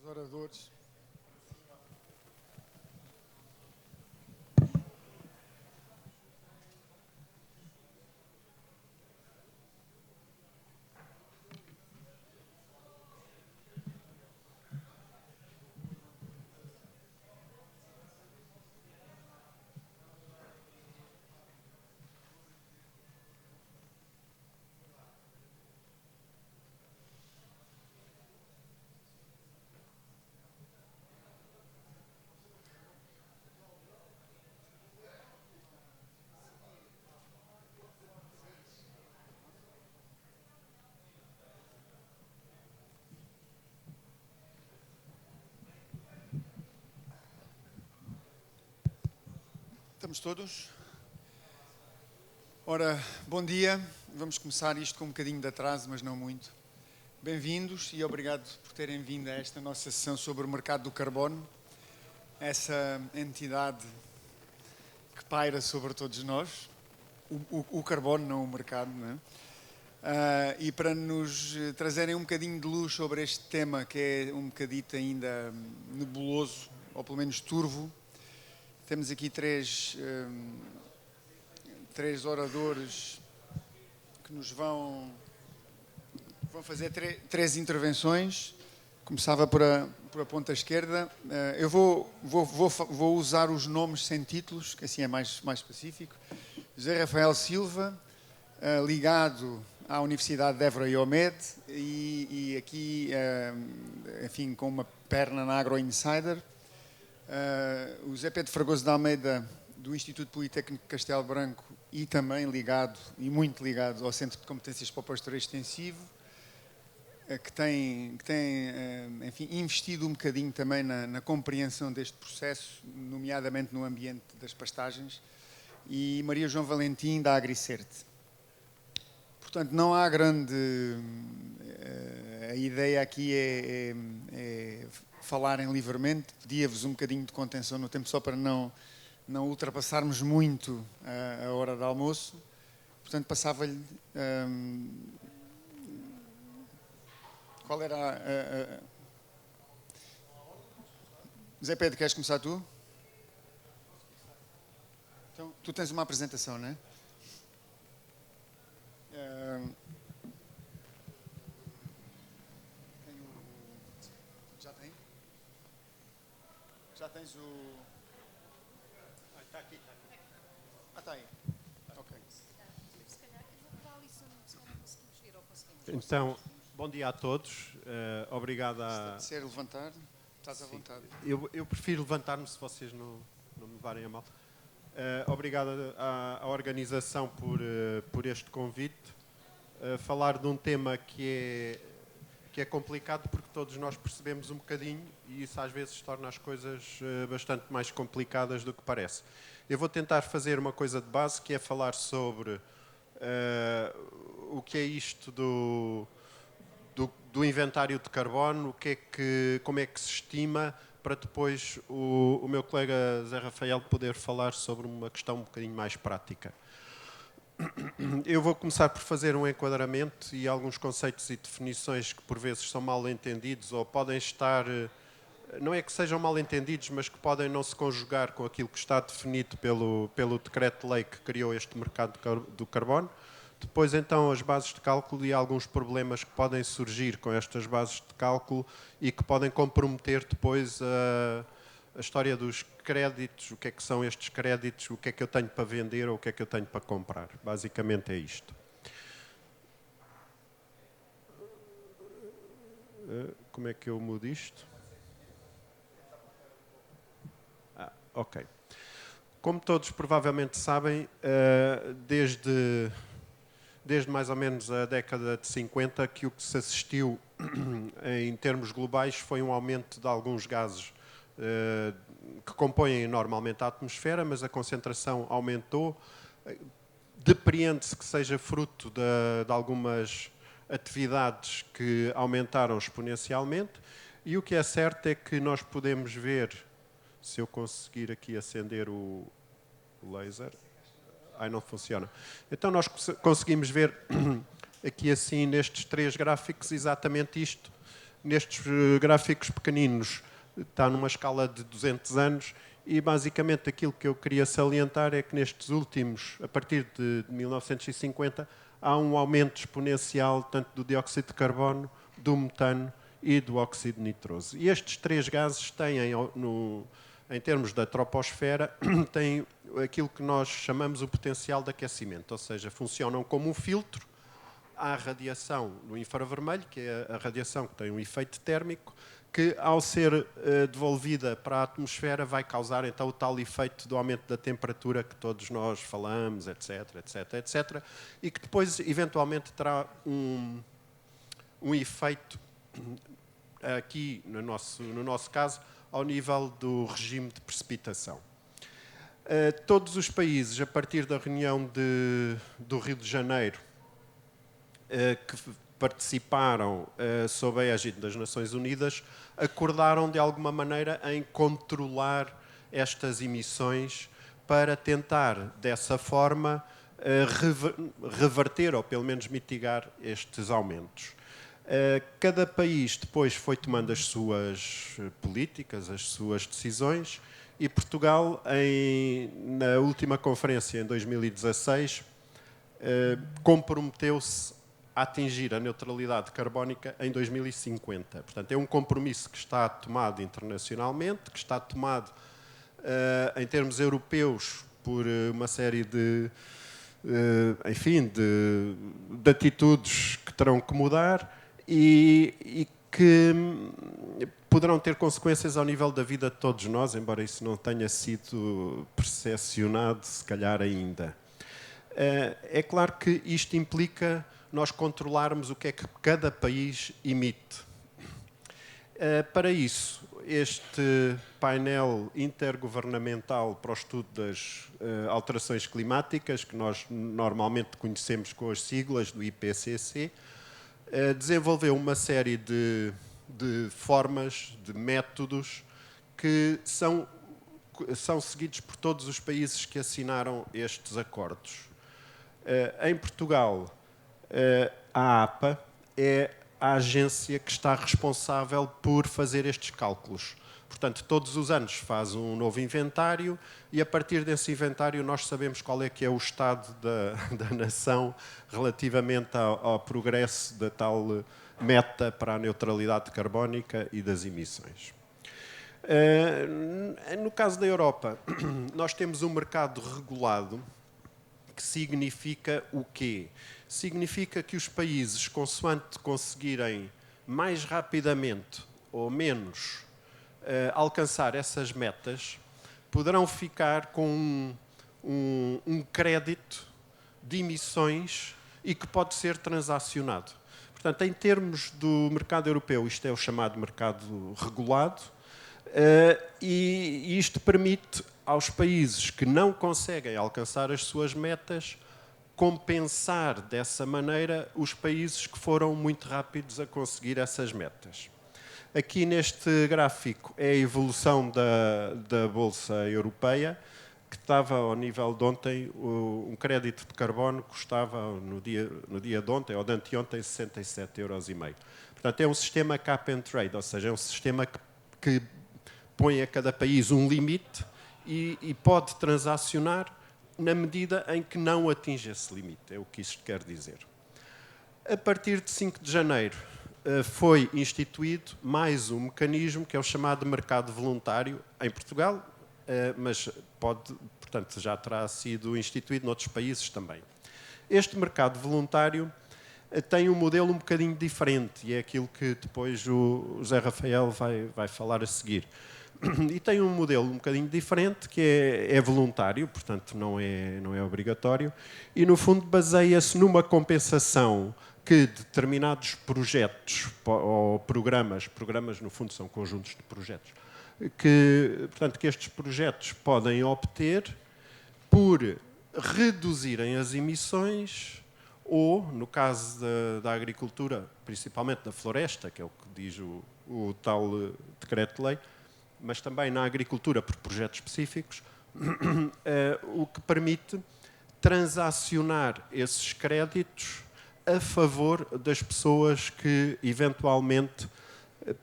oradores. Estamos todos? Ora, bom dia. Vamos começar isto com um bocadinho de atraso, mas não muito. Bem-vindos e obrigado por terem vindo a esta nossa sessão sobre o mercado do carbono, essa entidade que paira sobre todos nós, o carbono, não o mercado, não é? E para nos trazerem um bocadinho de luz sobre este tema que é um bocadito ainda nebuloso, ou pelo menos turvo, temos aqui três oradores que nos vão fazer três intervenções. Começava por a ponta esquerda. Eu vou usar os nomes sem títulos, que assim é mais específico. José Rafael Silva, ligado à Universidade de Évora e OMED, e aqui, enfim, com uma perna na Agro Insider. O José Pedro Fragoso de Almeida, do Instituto Politécnico de Castelo Branco, e também ligado, e muito ligado, ao Centro de Competências para o Pastoreio Extensivo, que tem enfim, investido um bocadinho também na compreensão deste processo, nomeadamente no ambiente das pastagens, e Maria João Valentim, da Agricerte. Portanto, não há grande... a ideia aqui é falarem livremente. Pedia-vos um bocadinho de contenção no tempo, só para não ultrapassarmos muito a hora de almoço. Portanto, passava-lhe... qual era Zé Pedro, queres começar tu? Então, tu tens uma apresentação, não é? Já tem? Já tens o... Está aqui, está aqui. Está aí. Ok. Então, bom dia a todos. Obrigado a... Se levantar, estás à vontade. Eu prefiro levantar-me se vocês não me levarem a mal. Obrigado à organização por este convite. Falar de um tema que é complicado porque todos nós percebemos um bocadinho e isso às vezes torna as coisas bastante mais complicadas do que parece. Eu vou tentar fazer uma coisa de base, que é falar sobre o que é isto do inventário de carbono, como é que se estima, para depois o meu colega Zé Rafael poder falar sobre uma questão um bocadinho mais prática. Eu vou começar por fazer um enquadramento e alguns conceitos e definições que por vezes são mal entendidos ou podem estar, não é que sejam mal entendidos, mas que podem não se conjugar com aquilo que está definido pelo decreto-lei que criou este mercado do carbono. Depois, então, as bases de cálculo e alguns problemas que podem surgir com estas bases de cálculo e que podem comprometer depois a história dos créditos, o que é que são estes créditos, o que é que eu tenho para vender ou o que é que eu tenho para comprar. Basicamente é isto. Como é que eu mudo isto? Ok. Como todos provavelmente sabem, desde mais ou menos a década de 50, que o que se assistiu em termos globais foi um aumento de alguns gases que compõem normalmente a atmosfera, mas a concentração aumentou. Depreende-se que seja fruto de algumas atividades que aumentaram exponencialmente, e o que é certo é que nós podemos ver, se eu conseguir aqui acender o laser... Ai, não funciona. Então nós conseguimos ver aqui assim nestes três gráficos exatamente isto. nestes gráficos pequeninos está numa escala de 200 anos e basicamente aquilo que eu queria salientar é que nestes últimos, a partir de 1950, há um aumento exponencial tanto do dióxido de carbono, do metano e do óxido nitroso. E estes três gases têm, em termos da troposfera, têm aquilo que nós chamamos o potencial de aquecimento, ou seja, funcionam como um filtro à radiação no infravermelho, que é a radiação que tem um efeito térmico, que ao ser devolvida para a atmosfera vai causar então o tal efeito do aumento da temperatura que todos nós falamos, etc, etc, etc, e que depois eventualmente terá um efeito aqui, no nosso caso, ao nível do regime de precipitação. Todos os países, a partir da reunião do Rio de Janeiro, que participaram sob a égide das Nações Unidas, acordaram de alguma maneira em controlar estas emissões para tentar, dessa forma, reverter ou pelo menos mitigar estes aumentos. Cada país depois foi tomando as suas políticas, as suas decisões, e Portugal, na última conferência, em 2016, comprometeu-se a atingir a neutralidade carbónica em 2050. Portanto, é um compromisso que está tomado internacionalmente, que está tomado em termos europeus por uma série de atitudes que terão que mudar e que poderão ter consequências ao nível da vida de todos nós, embora isso não tenha sido percepcionado, se calhar ainda. É claro que isto implica nós controlarmos o que é que cada país emite. Para isso, este painel intergovernamental para o estudo das alterações climáticas, que nós normalmente conhecemos com as siglas do IPCC, desenvolveu uma série de formas, de métodos que são seguidos por todos os países que assinaram estes acordos. Em Portugal, a APA é a agência que está responsável por fazer estes cálculos. Portanto, todos os anos faz um novo inventário e, a partir desse inventário, nós sabemos qual é que é o estado da nação relativamente ao progresso da tal meta para a neutralidade carbónica e das emissões. No caso da Europa, nós temos um mercado regulado, que significa o quê? Significa que os países, consoante conseguirem mais rapidamente ou menos alcançar essas metas, poderão ficar com um crédito de emissões e que pode ser transacionado. Portanto, em termos do mercado europeu, isto é o chamado mercado regulado, e isto permite aos países que não conseguem alcançar as suas metas compensar dessa maneira os países que foram muito rápidos a conseguir essas metas. Aqui neste gráfico é a evolução da Bolsa Europeia, que estava ao nível de ontem, um crédito de carbono custava no dia de ontem, ou de anteontem, 67,5 €. Portanto, é um sistema cap and trade, ou seja, é um sistema que põe a cada país um limite e pode transacionar na medida em que não atinge esse limite, é o que isto quer dizer. A partir de 5 de janeiro foi instituído mais um mecanismo que é o chamado mercado voluntário em Portugal, mas portanto, já terá sido instituído noutros países também. Este mercado voluntário tem um modelo um bocadinho diferente e é aquilo que depois o José Rafael vai falar a seguir. E tem um modelo um bocadinho diferente, que é voluntário, portanto não é obrigatório, e no fundo baseia-se numa compensação que determinados projetos ou programas no fundo são conjuntos de projetos, portanto, que estes projetos podem obter por reduzirem as emissões ou, no caso da agricultura, principalmente da floresta, que é o que diz o tal decreto-lei, mas também na agricultura por projetos específicos, o que permite transacionar esses créditos a favor das pessoas que eventualmente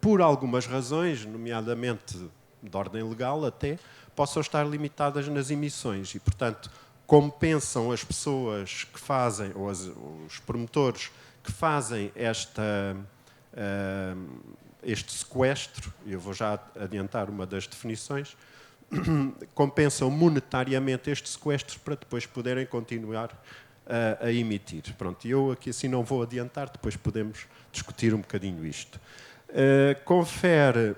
por algumas razões, nomeadamente de ordem legal até, possam estar limitadas nas emissões e, portanto, compensam as pessoas que fazem, ou os promotores que fazem este sequestro, e eu vou já adiantar uma das definições, compensam monetariamente este sequestro para depois poderem continuar a emitir. Pronto, eu aqui assim não vou adiantar, depois podemos discutir um bocadinho isto. Confere,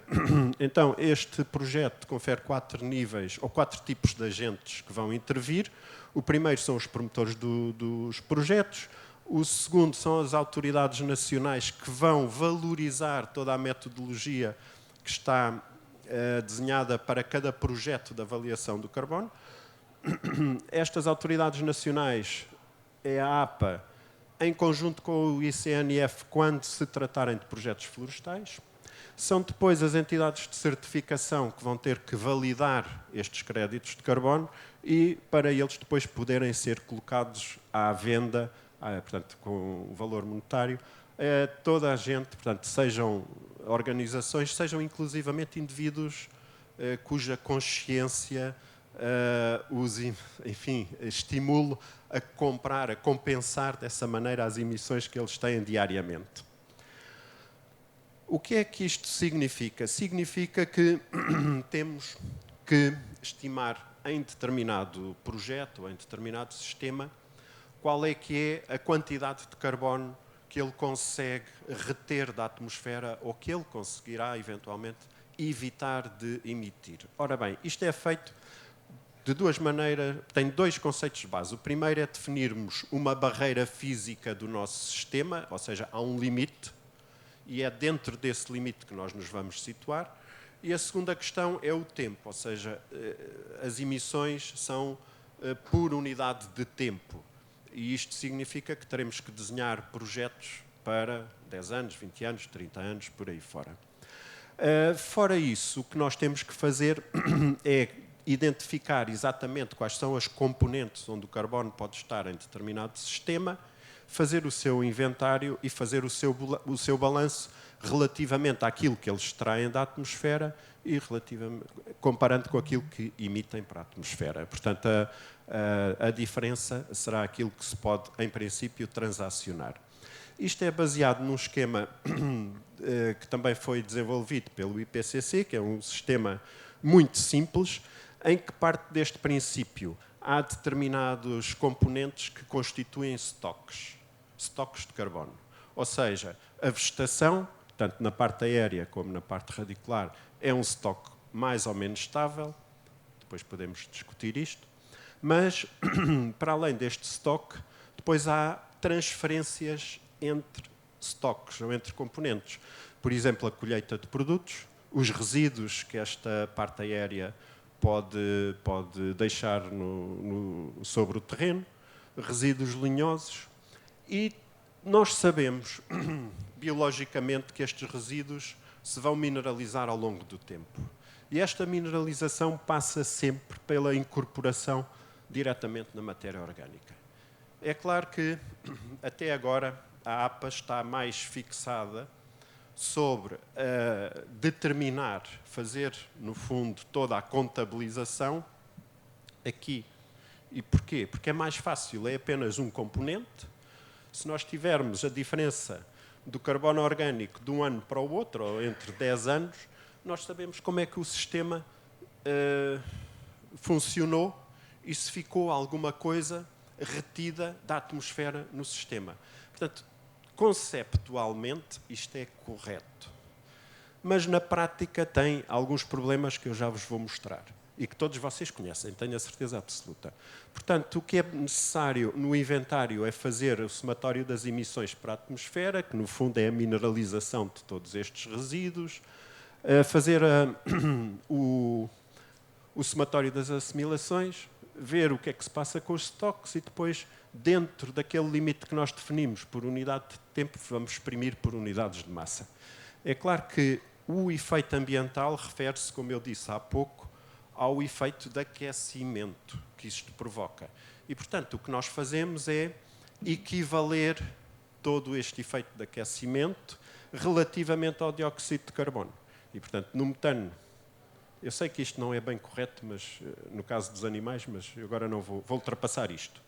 então, este projeto confere 4 níveis, ou 4 tipos de agentes que vão intervir. O primeiro são os promotores dos projetos, o segundo são as autoridades nacionais que vão valorizar toda a metodologia que está desenhada para cada projeto de avaliação do carbono. Estas autoridades nacionais é a APA, em conjunto com o ICNF, quando se tratarem de projetos florestais. São depois as entidades de certificação que vão ter que validar estes créditos de carbono e para eles depois poderem ser colocados à venda, portanto, com valor monetário, toda a gente, portanto, sejam organizações, sejam inclusivamente indivíduos cuja consciência enfim, estimule a comprar, a compensar dessa maneira as emissões que eles têm diariamente. O que é que isto significa? Significa que temos que estimar em determinado projeto, ou em determinado sistema, qual é que é a quantidade de carbono que ele consegue reter da atmosfera ou que ele conseguirá, eventualmente, evitar de emitir. Ora bem, isto é feito de duas maneiras, tem 2 conceitos de base. O primeiro é definirmos uma barreira física do nosso sistema, ou seja, há um limite, e é dentro desse limite que nós nos vamos situar. E a segunda questão é o tempo, ou seja, as emissões são por unidade de tempo. E isto significa que teremos que desenhar projetos para 10 anos, 20 anos, 30 anos, por aí fora. Fora isso, o que nós temos que fazer é identificar exatamente quais são as componentes onde o carbono pode estar em determinado sistema, fazer o seu inventário e fazer o seu balanço relativamente àquilo que eles extraem da atmosfera e comparando com aquilo que emitem para a atmosfera. Portanto, a diferença será aquilo que se pode, em princípio, transacionar. Isto é baseado num esquema que também foi desenvolvido pelo IPCC, que é um sistema muito simples, em que parte deste princípio. Há determinados componentes que constituem estoques de carbono. Ou seja, a vegetação, tanto na parte aérea como na parte radicular, é um estoque mais ou menos estável, depois podemos discutir isto, mas, para além deste estoque, depois há transferências entre estoques ou entre componentes. Por exemplo, a colheita de produtos, os resíduos que esta parte aérea pode deixar sobre o terreno, resíduos linhosos, e nós sabemos, biologicamente, que estes resíduos se vão mineralizar ao longo do tempo. E esta mineralização passa sempre pela incorporação diretamente na matéria orgânica. É claro que, até agora, a APA está mais fixada sobre determinar, fazer, no fundo, toda a contabilização aqui. E porquê? Porque é mais fácil, é apenas um componente. Se nós tivermos a diferença do carbono orgânico de um ano para o outro, ou entre 10 anos, nós sabemos como é que o sistema funcionou e se ficou alguma coisa retida da atmosfera no sistema. Portanto, conceptualmente, isto é correto. Mas, na prática, tem alguns problemas que eu já vos vou mostrar e que todos vocês conhecem, tenho a certeza absoluta. Portanto, o que é necessário no inventário é fazer o somatório das emissões para a atmosfera, que, no fundo, é a mineralização de todos estes resíduos, fazer o somatório das assimilações, ver o que é que se passa com os estoques e depois, dentro daquele limite que nós definimos por unidade de tempo, vamos exprimir por unidades de massa. É claro que o efeito ambiental refere-se, como eu disse há pouco, ao efeito de aquecimento que isto provoca. E, portanto, o que nós fazemos é equivaler todo este efeito de aquecimento relativamente ao dióxido de carbono. E, portanto, no metano, eu sei que isto não é bem correto, mas no caso dos animais, mas eu agora não vou ultrapassar isto.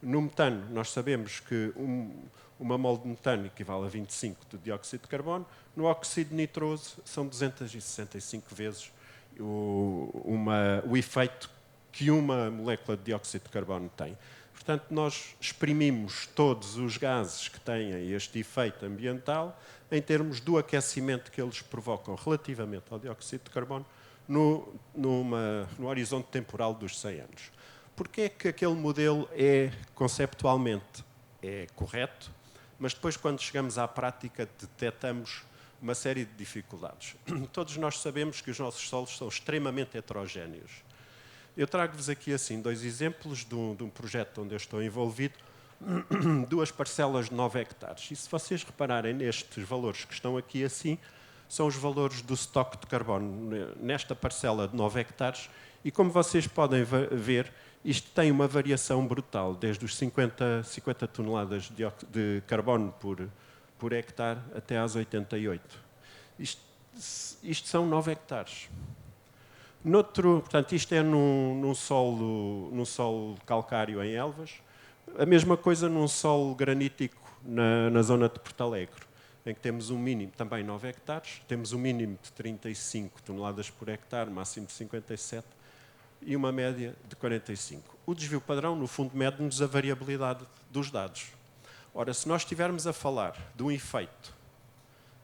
No metano, nós sabemos que uma mole de metano equivale a 25 de dióxido de carbono. No óxido nitroso, são 265 vezes o efeito que uma molécula de dióxido de carbono tem. Portanto, nós exprimimos todos os gases que têm este efeito ambiental em termos do aquecimento que eles provocam relativamente ao dióxido de carbono no horizonte temporal dos 100 anos. Porquê é que aquele modelo conceptualmente correto, mas depois, quando chegamos à prática, detectamos uma série de dificuldades? Todos nós sabemos que os nossos solos são extremamente heterogéneos. Eu trago-vos aqui assim 2 exemplos de um projeto onde eu estou envolvido, 2 parcelas de 9 hectares. E se vocês repararem nestes valores que estão aqui assim, são os valores do estoque de carbono nesta parcela de 9 hectares. E como vocês podem ver, isto tem uma variação brutal, desde os 50 toneladas de carbono por hectare até às 88. Isto são 9 hectares. Portanto, isto é num solo calcário em Elvas. A mesma coisa num solo granítico na zona de Porto Alegre, em que temos um mínimo, também 9 hectares, temos um mínimo de 35 toneladas por hectare, máximo de 57, e uma média de 45. O desvio padrão, no fundo, mede-nos a variabilidade dos dados. Ora, se nós estivermos a falar de um efeito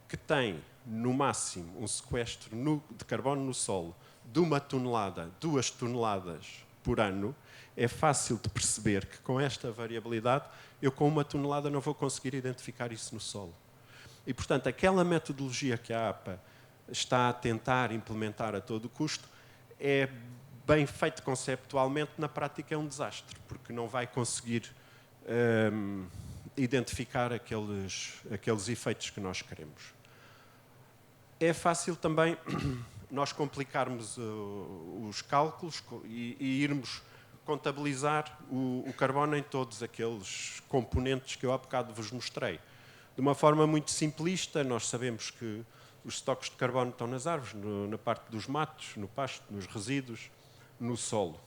que tem, no máximo, um sequestro de carbono no solo de 1 tonelada, 2 toneladas por ano, é fácil de perceber que com esta variabilidade, eu com 1 tonelada não vou conseguir identificar isso no solo. E, portanto, aquela metodologia que a APA está a tentar implementar a todo custo é bem feito conceptualmente, na prática é um desastre, porque não vai conseguir identificar aqueles efeitos que nós queremos. É fácil também nós complicarmos os cálculos e irmos contabilizar o carbono em todos aqueles componentes que eu há bocado vos mostrei. De uma forma muito simplista, nós sabemos que os estoques de carbono estão nas árvores, na parte dos matos, no pasto, nos resíduos, no solo.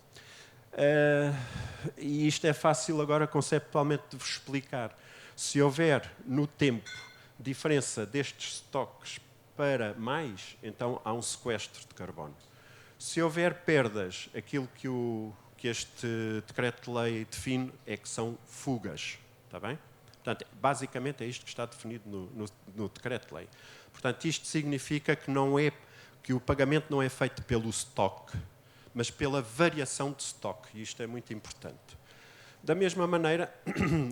E isto é fácil agora conceptualmente de vos explicar. Se houver no tempo diferença destes estoques para mais, então há um sequestro de carbono. Se houver perdas, aquilo que este decreto-lei define é que são fugas. Está bem? Portanto, basicamente é isto que está definido no decreto-lei. Portanto, isto significa que o pagamento não é feito pelo estoque, mas pela variação de estoque. E isto é muito importante. Da mesma maneira,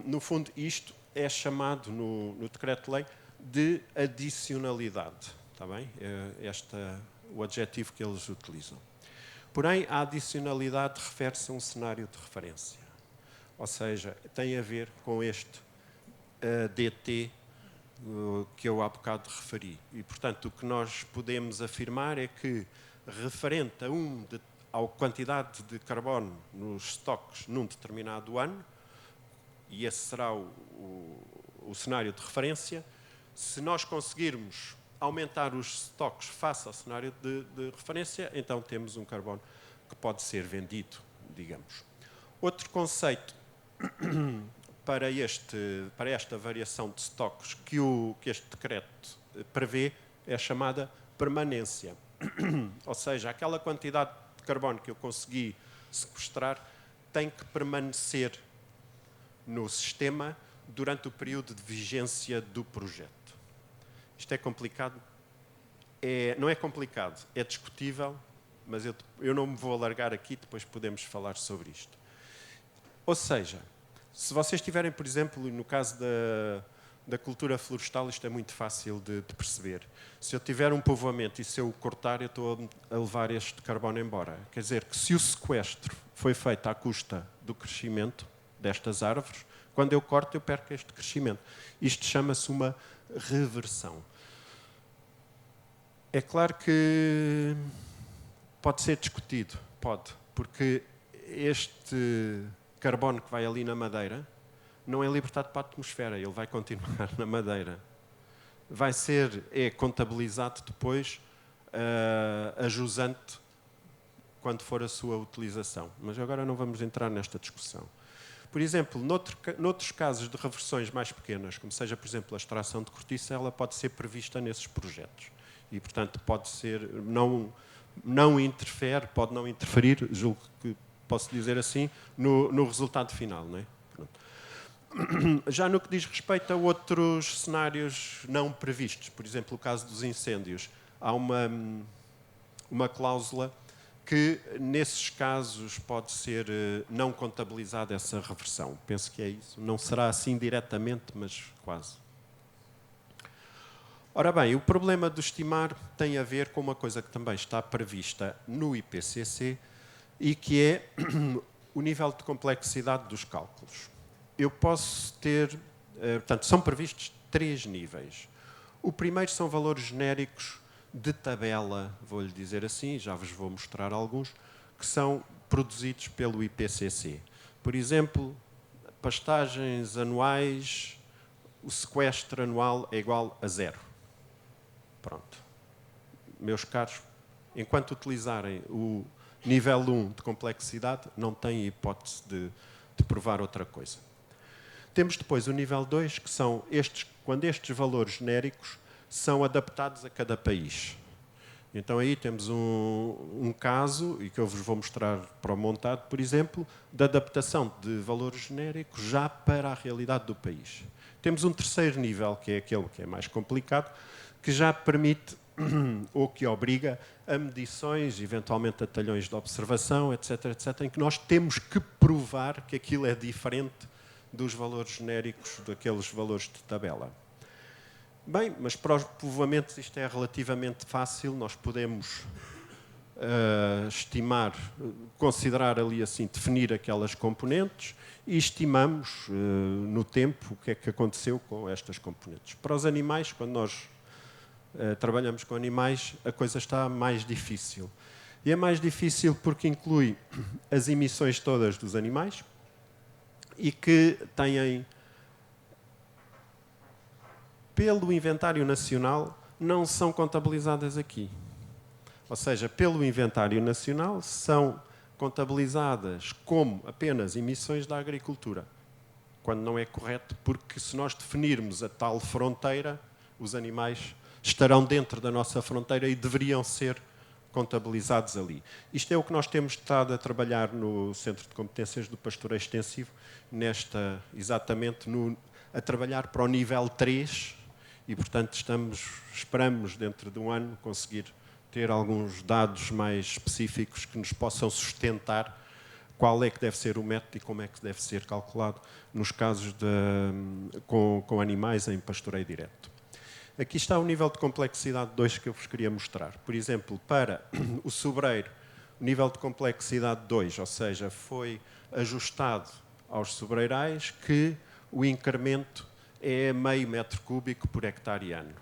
no fundo, isto é chamado no decreto-lei de adicionalidade. Está bem? É o adjetivo que eles utilizam. Porém, a adicionalidade refere-se a um cenário de referência. Ou seja, tem a ver com este DT que eu há bocado referi. E, portanto, o que nós podemos afirmar é que, referente à quantidade de carbono nos estoques num determinado ano, e esse será o cenário de referência, se nós conseguirmos aumentar os estoques face ao cenário de referência, então temos um carbono que pode ser vendido, digamos. Outro conceito para esta variação de estoques que este decreto prevê é a chamada permanência. Ou seja, aquela quantidade de carbono que eu consegui sequestrar tem que permanecer no sistema durante o período de vigência do projeto. Isto é complicado? Não é complicado, é discutível, mas eu não me vou alargar aqui, depois podemos falar sobre isto. Ou seja, se vocês tiverem, por exemplo, no caso da cultura florestal, isto é muito fácil de perceber. Se eu tiver um povoamento e se eu o cortar, eu estou a levar este carbono embora. Quer dizer que se o sequestro foi feito à custa do crescimento destas árvores, quando eu corto, eu perco este crescimento. Isto chama-se uma reversão. É claro que pode ser discutido, porque este carbono que vai ali na madeira não é libertado para a atmosfera, ele vai continuar na madeira. é contabilizado depois a jusante quando for a sua utilização. Mas agora não vamos entrar nesta discussão. Por exemplo, noutros casos de reversões mais pequenas, como seja, por exemplo, a extração de cortiça, ela pode ser prevista nesses projetos. E, portanto, pode ser, não interfere, pode não interferir, julgo que posso dizer assim, no resultado final. Não é? Já no que diz respeito a outros cenários não previstos, por exemplo, o caso dos incêndios, há uma cláusula que, nesses casos, pode ser não contabilizada essa reversão. Penso que é isso. Não será assim diretamente, mas quase. Ora bem, o problema do estimar tem a ver com uma coisa que também está prevista no IPCC e que é o nível de complexidade dos cálculos. Eu posso ter... portanto, são previstos 3 níveis. O primeiro são valores genéricos de tabela, vou-lhe dizer assim, já vos vou mostrar alguns, que são produzidos pelo IPCC. Por exemplo, pastagens anuais, o sequestro anual é igual a 0. Pronto. Meus caros, enquanto utilizarem o nível 1 de complexidade, não têm hipótese de provar outra coisa. Temos depois o nível 2, que são quando estes valores genéricos são adaptados a cada país. Então aí temos um caso, e que eu vos vou mostrar para o montado, por exemplo, de adaptação de valores genéricos já para a realidade do país. Temos um terceiro nível, que é aquele que é mais complicado, que já permite ou que obriga a medições, eventualmente a talhões de observação, etc., etc., em que nós temos que provar que aquilo é diferente dos valores genéricos, daqueles valores de tabela. Bem, mas para os povoamentos isto é relativamente fácil, nós podemos estimar, considerar ali assim, definir aquelas componentes e estimamos no tempo o que é que aconteceu com estas componentes. Para os animais, quando nós trabalhamos com animais, a coisa está mais difícil. E é mais difícil porque inclui as emissões todas dos animais e que têm, pelo inventário nacional, não são contabilizadas aqui. Ou seja, pelo inventário nacional são contabilizadas como apenas emissões da agricultura, quando não é correto, porque se nós definirmos a tal fronteira, os animais estarão dentro da nossa fronteira e deveriam ser contabilizados ali. Isto é o que nós temos estado a trabalhar no Centro de Competências do Pastoreio Extensivo, exatamente a trabalhar para o nível 3 e, portanto, esperamos dentro de um ano conseguir ter alguns dados mais específicos que nos possam sustentar qual é que deve ser o método e como é que deve ser calculado nos casos com animais em pastoreio direto. Aqui está o nível de complexidade 2 que eu vos queria mostrar. Por exemplo, para o sobreiro, o nível de complexidade 2, ou seja, foi ajustado aos sobreirais que o incremento é meio metro cúbico por hectare ano.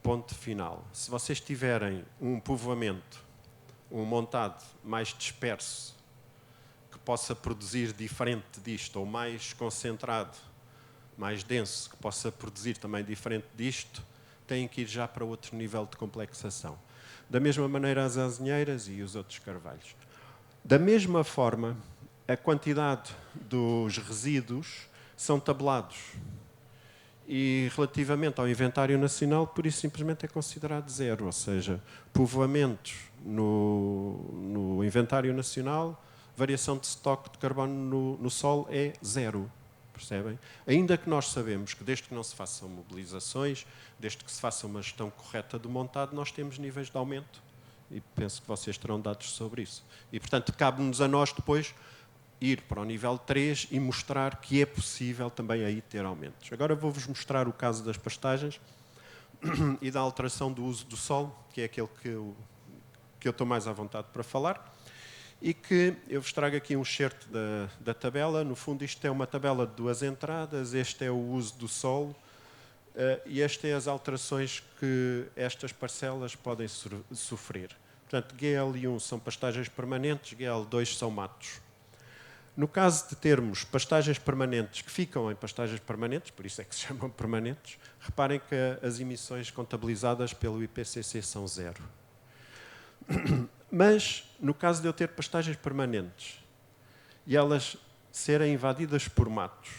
Ponto final. Se vocês tiverem um povoamento, um montado mais disperso, que possa produzir diferente disto, ou mais concentrado, mais denso, que possa produzir também diferente disto, têm que ir já para outro nível de complexação. Da mesma maneira as azinheiras e os outros carvalhos. Da mesma forma, a quantidade dos resíduos são tabelados. E relativamente ao inventário nacional, por isso simplesmente é considerado 0, ou seja, povoamentos no inventário nacional, variação de estoque de carbono no solo é 0. Percebem? Ainda que nós sabemos que desde que não se façam mobilizações, desde que se faça uma gestão correta do montado, nós temos níveis de aumento. E penso que vocês terão dados sobre isso. E, portanto, cabe-nos a nós depois ir para o nível 3 e mostrar que é possível também aí ter aumentos. Agora vou-vos mostrar o caso das pastagens e da alteração do uso do solo, que é aquele que eu estou mais à vontade para falar. E que eu vos trago aqui um excerto da tabela. No fundo, isto é uma tabela de 2 entradas, este é o uso do solo e estas é as alterações que estas parcelas podem sofrer. Portanto, GL1 são pastagens permanentes, GL2 são matos. No caso de termos pastagens permanentes que ficam em pastagens permanentes, por isso é que se chamam permanentes, reparem que as emissões contabilizadas pelo IPCC são zero. Mas, no caso de eu ter pastagens permanentes e elas serem invadidas por matos,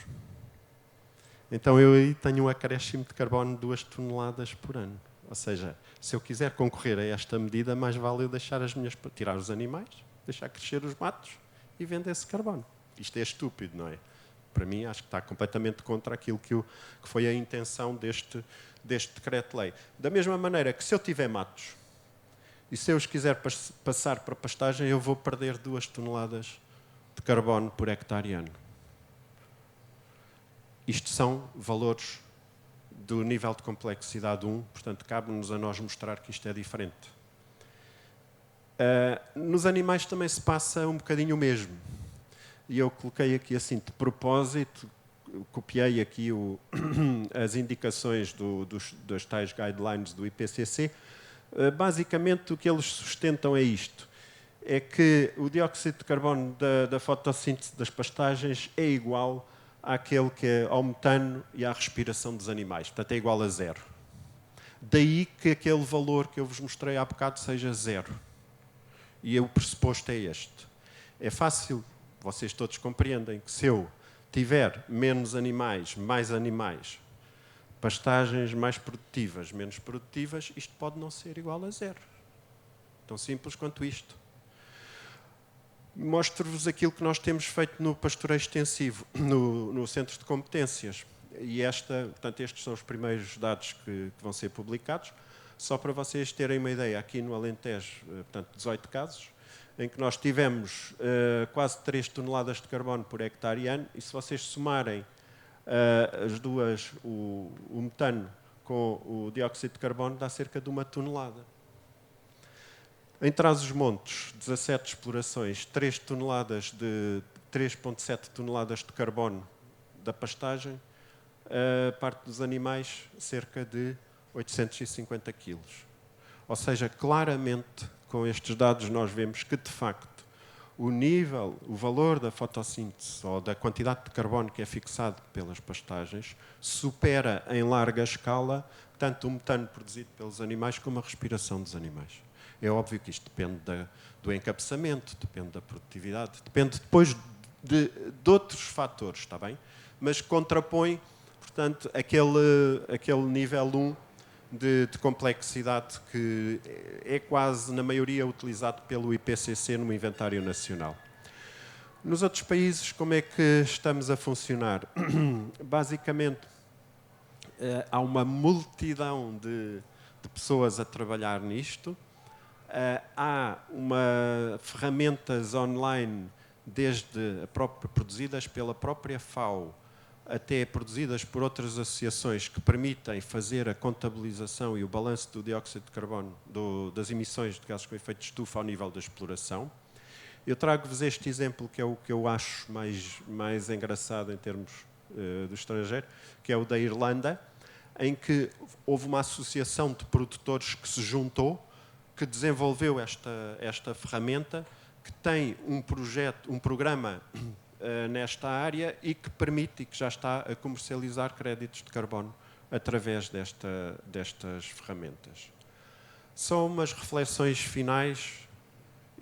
então eu aí tenho um acréscimo de carbono de 2 toneladas por ano. Ou seja, se eu quiser concorrer a esta medida, mais vale eu deixar tirar os animais, deixar crescer os matos e vender esse carbono. Isto é estúpido, não é? Para mim, acho que está completamente contra aquilo que foi a intenção deste decreto-lei. Da mesma maneira que se eu tiver matos e se eu os quiser passar para pastagem, eu vou perder 2 toneladas de carbono por hectare ano. Isto são valores do nível de complexidade 1, portanto, cabe-nos a nós mostrar que isto é diferente. Nos animais também se passa um bocadinho o mesmo. E eu coloquei aqui assim, de propósito, copiei aqui as indicações das tais guidelines do IPCC. Basicamente, o que eles sustentam é isto. É que o dióxido de carbono da fotossíntese das pastagens é igual àquele que é ao metano e à respiração dos animais. Portanto, é igual a zero. Daí que aquele valor que eu vos mostrei há bocado seja zero. E o pressuposto é este. É fácil, vocês todos compreendem que se eu tiver menos animais, mais animais, pastagens mais produtivas, menos produtivas, isto pode não ser igual a zero. Tão simples quanto isto. Mostro-vos aquilo que nós temos feito no pastoreio extensivo, no Centro de Competências. E portanto, estes são os primeiros dados que vão ser publicados. Só para vocês terem uma ideia, aqui no Alentejo, portanto, 18 casos, em que nós tivemos quase 3 toneladas de carbono por hectare ano, e se vocês somarem as duas, o metano com o dióxido de carbono, dá cerca de 1 tonelada. Em Trás-os-Montes, 17 explorações, 3,7 toneladas de carbono da pastagem, a parte dos animais, cerca de 850 quilos. Ou seja, claramente, com estes dados, nós vemos que, de facto, o valor da fotossíntese ou da quantidade de carbono que é fixado pelas pastagens supera em larga escala tanto o metano produzido pelos animais como a respiração dos animais. É óbvio que isto depende do encabeçamento, depende da produtividade, depende depois de outros fatores, está bem? Mas contrapõe, portanto, aquele nível 1 de complexidade que é quase, na maioria, utilizado pelo IPCC no inventário nacional. Nos outros países, como é que estamos a funcionar? Basicamente, há uma multidão de pessoas a trabalhar nisto. Há ferramentas online, produzidas pela própria FAO, até produzidas por outras associações que permitem fazer a contabilização e o balanço do dióxido de carbono, das emissões de gases com efeito de estufa ao nível da exploração. Eu trago-vos este exemplo, que é o que eu acho mais engraçado em termos do estrangeiro, que é o da Irlanda, em que houve uma associação de produtores que se juntou, que desenvolveu esta ferramenta, que tem um programa nesta área e que permite e que já está a comercializar créditos de carbono através destas ferramentas. São umas reflexões finais,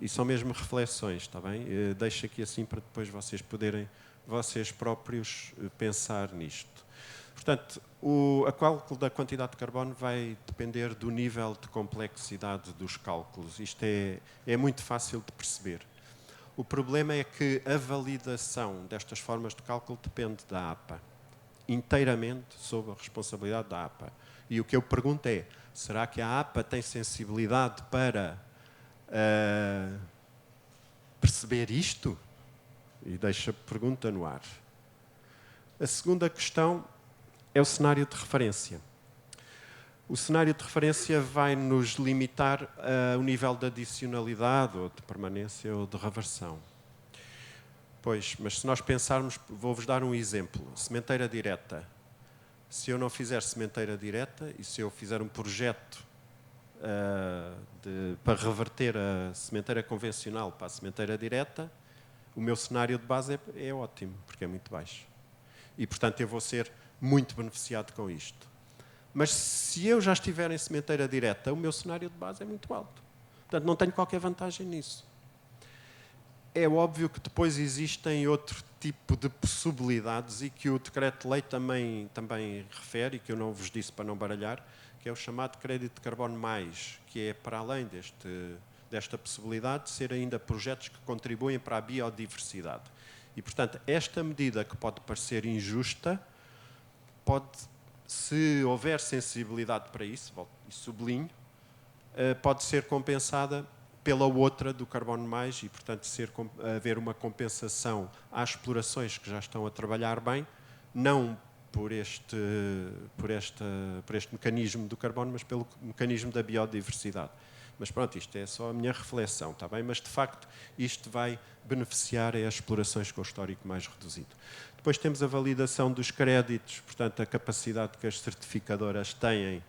e são mesmo reflexões, está bem? Deixo aqui assim para depois vocês poderem, vocês próprios, pensar nisto. Portanto, o cálculo da quantidade de carbono vai depender do nível de complexidade dos cálculos. Isto é muito fácil de perceber. O problema é que a validação destas formas de cálculo depende da APA, inteiramente sob a responsabilidade da APA. E o que eu pergunto é, será que a APA tem sensibilidade para perceber isto? E deixo a pergunta no ar. A segunda questão é o cenário de referência. O cenário de referência vai nos limitar ao nível de adicionalidade, ou de permanência, ou de reversão. Pois, mas se nós pensarmos, vou-vos dar um exemplo. Sementeira direta. Se eu não fizer sementeira direta, e se eu fizer um projeto para reverter a sementeira convencional para a sementeira direta, O meu cenário de base é ótimo, porque é muito baixo. E, portanto, eu vou ser muito beneficiado com isto. Mas se eu já estiver em sementeira direta, o meu cenário de base é muito alto. Portanto, não tenho qualquer vantagem nisso. É óbvio que depois existem outro tipo de possibilidades e que o Decreto-Lei também refere, e que eu não vos disse para não baralhar, que é o chamado crédito de carbono mais, que é para além desta possibilidade de ser ainda projetos que contribuem para a biodiversidade. E, portanto, esta medida que pode parecer injusta, se houver sensibilidade para isso, e sublinho, pode ser compensada pela outra do carbono mais e, portanto, haver uma compensação às explorações que já estão a trabalhar bem, não por este mecanismo do carbono, mas pelo mecanismo da biodiversidade. Mas pronto, isto é só a minha reflexão, está bem? Mas, de facto, isto vai beneficiar as explorações com o histórico mais reduzido. Depois temos a validação dos créditos, portanto, a capacidade que as certificadoras têm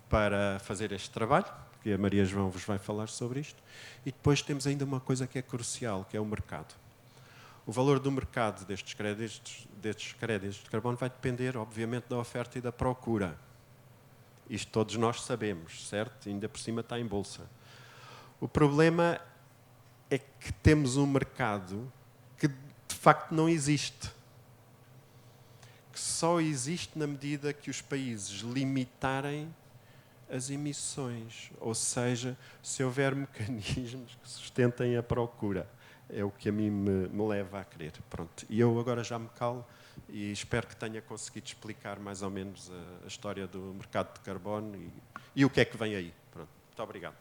para fazer este trabalho, que a Maria João vos vai falar sobre isto. E depois temos ainda uma coisa que é crucial, que é o mercado. O valor do mercado destes créditos de carbono vai depender, obviamente, da oferta e da procura. Isto todos nós sabemos, certo? Ainda por cima está em bolsa. O problema é que temos um mercado que, de facto, não existe. Que só existe na medida que os países limitarem as emissões, ou seja, se houver mecanismos que sustentem a procura. É o que a mim me leva a crer. Pronto. E eu agora já me calo e espero que tenha conseguido explicar mais ou menos a história do mercado de carbono e o que é que vem aí. Pronto. Muito obrigado.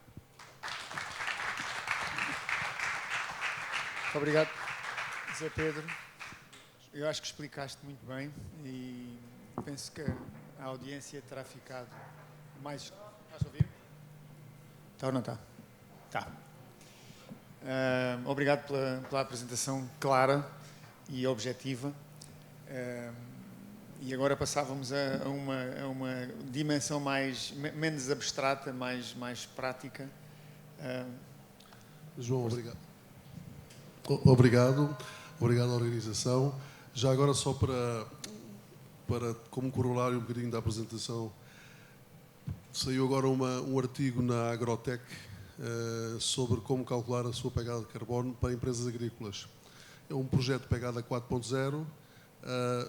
Muito obrigado, Zé Pedro. Eu acho que explicaste muito bem e penso que a audiência terá ficado mais... Estás a ouvir? Está ou não está? Está. Obrigado pela apresentação clara e objetiva. E agora passávamos a uma dimensão menos abstrata, mais prática. João, obrigado. Obrigado à organização. Já agora, só para como corolário um bocadinho da apresentação, saiu agora um artigo na Agrotec sobre como calcular a sua pegada de carbono para empresas agrícolas. É um projeto de pegada 4.0.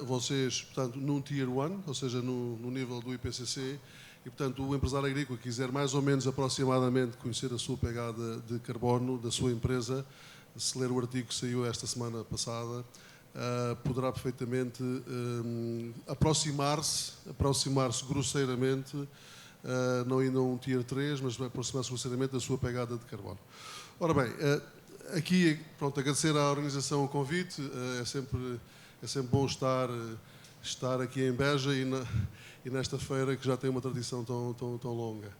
Vocês, portanto, num Tier 1, ou seja, no nível do IPCC, e, portanto, o empresário agrícola que quiser mais ou menos aproximadamente conhecer a sua pegada de carbono da sua empresa, se ler o artigo que saiu esta semana passada, poderá perfeitamente aproximar-se grosseiramente, não ainda um Tier 3, mas vai aproximar-se grosseiramente da sua pegada de carbono. Ora bem, aqui, pronto, agradecer à organização o convite, é sempre bom estar aqui em Beja e nesta feira que já tem uma tradição tão longa.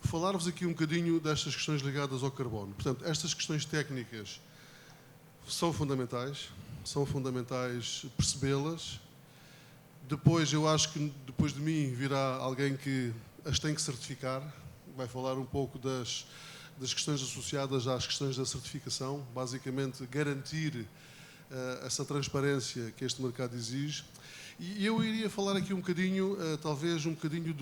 Falar-vos aqui um bocadinho destas questões ligadas ao carbono. Portanto, estas questões técnicas são fundamentais percebê-las. Depois, eu acho que depois de mim virá alguém que as tem que certificar, vai falar um pouco das questões associadas às questões da certificação, basicamente garantir essa transparência que este mercado exige. E eu iria falar aqui um bocadinho, talvez um bocadinho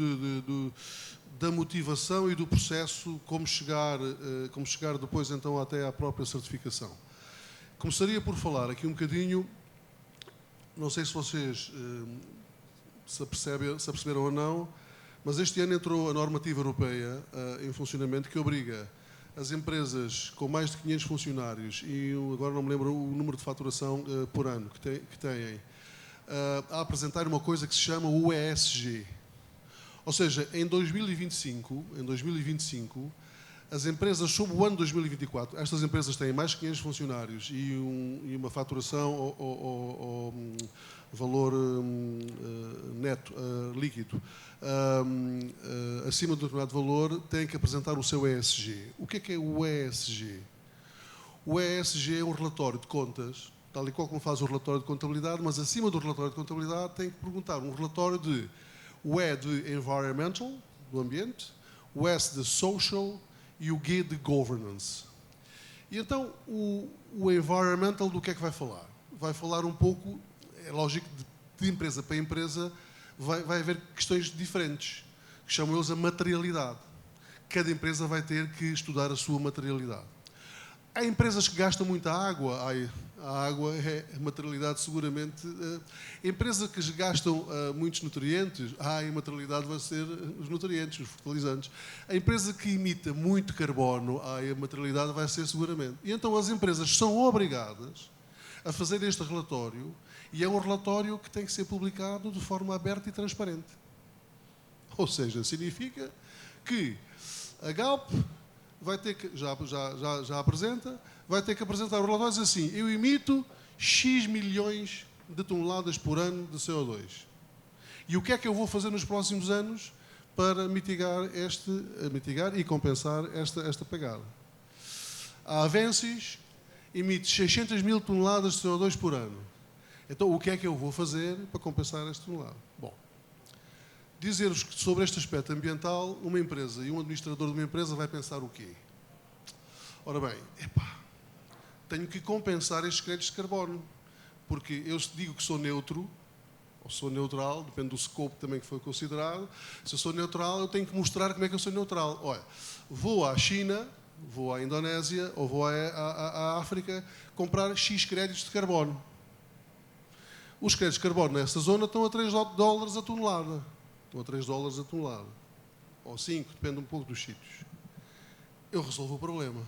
da motivação e do processo, como chegar depois então até à própria certificação. Começaria por falar aqui um bocadinho, não sei se vocês se aperceberam ou não, mas este ano entrou a normativa europeia em funcionamento que obriga as empresas com mais de 500 funcionários, e agora não me lembro o número de faturação por ano que têm, a apresentar uma coisa que se chama o ESG. Ou seja, em 2025, as empresas, sob o ano 2024, estas empresas têm mais de 500 funcionários e uma faturação ou valor neto, líquido, acima de um determinado valor, têm que apresentar o seu ESG. O que é o ESG? O ESG é um relatório de contas, tal e qual como faz o relatório de contabilidade, mas acima do relatório de contabilidade tem que perguntar um relatório de o E de environmental, do ambiente, o S de social e o G de governance. E então o environmental do que é que vai falar? Vai falar um pouco, é lógico, de empresa para empresa, vai haver questões diferentes, que chamam eles a materialidade. Cada empresa vai ter que estudar a sua materialidade. Há empresas que gastam muita água, a água é a materialidade seguramente. Empresas que gastam muitos nutrientes, a materialidade vai ser os nutrientes, os fertilizantes. A empresa que emita muito carbono, a materialidade vai ser seguramente. E então as empresas são obrigadas a fazer este relatório, e é um relatório que tem que ser publicado de forma aberta e transparente. Ou seja, significa que a Galp vai ter que, já apresenta, vai ter que apresentar o relatório e dizer assim: eu emito X milhões de toneladas por ano de CO2. E o que é que eu vou fazer nos próximos anos para mitigar e compensar esta pegada? A Avensis emite 600 mil toneladas de CO2 por ano. Então, o que é que eu vou fazer para compensar esta tonelada? Bom, dizer-vos que sobre este aspecto ambiental, uma empresa e um administrador de uma empresa vai pensar o quê? Ora bem, tenho que compensar estes créditos de carbono, porque eu digo que sou neutro, ou sou neutral, depende do scope também que foi considerado. Se eu sou neutral, eu tenho que mostrar como é que eu sou neutral. Olha, vou à China, vou à Indonésia ou vou à África comprar X créditos de carbono. Os créditos de carbono nessa zona estão a 3 dólares a tonelada. Estão a 3 dólares a tonelada. Ou 5, depende um pouco dos sítios. Eu resolvo o problema.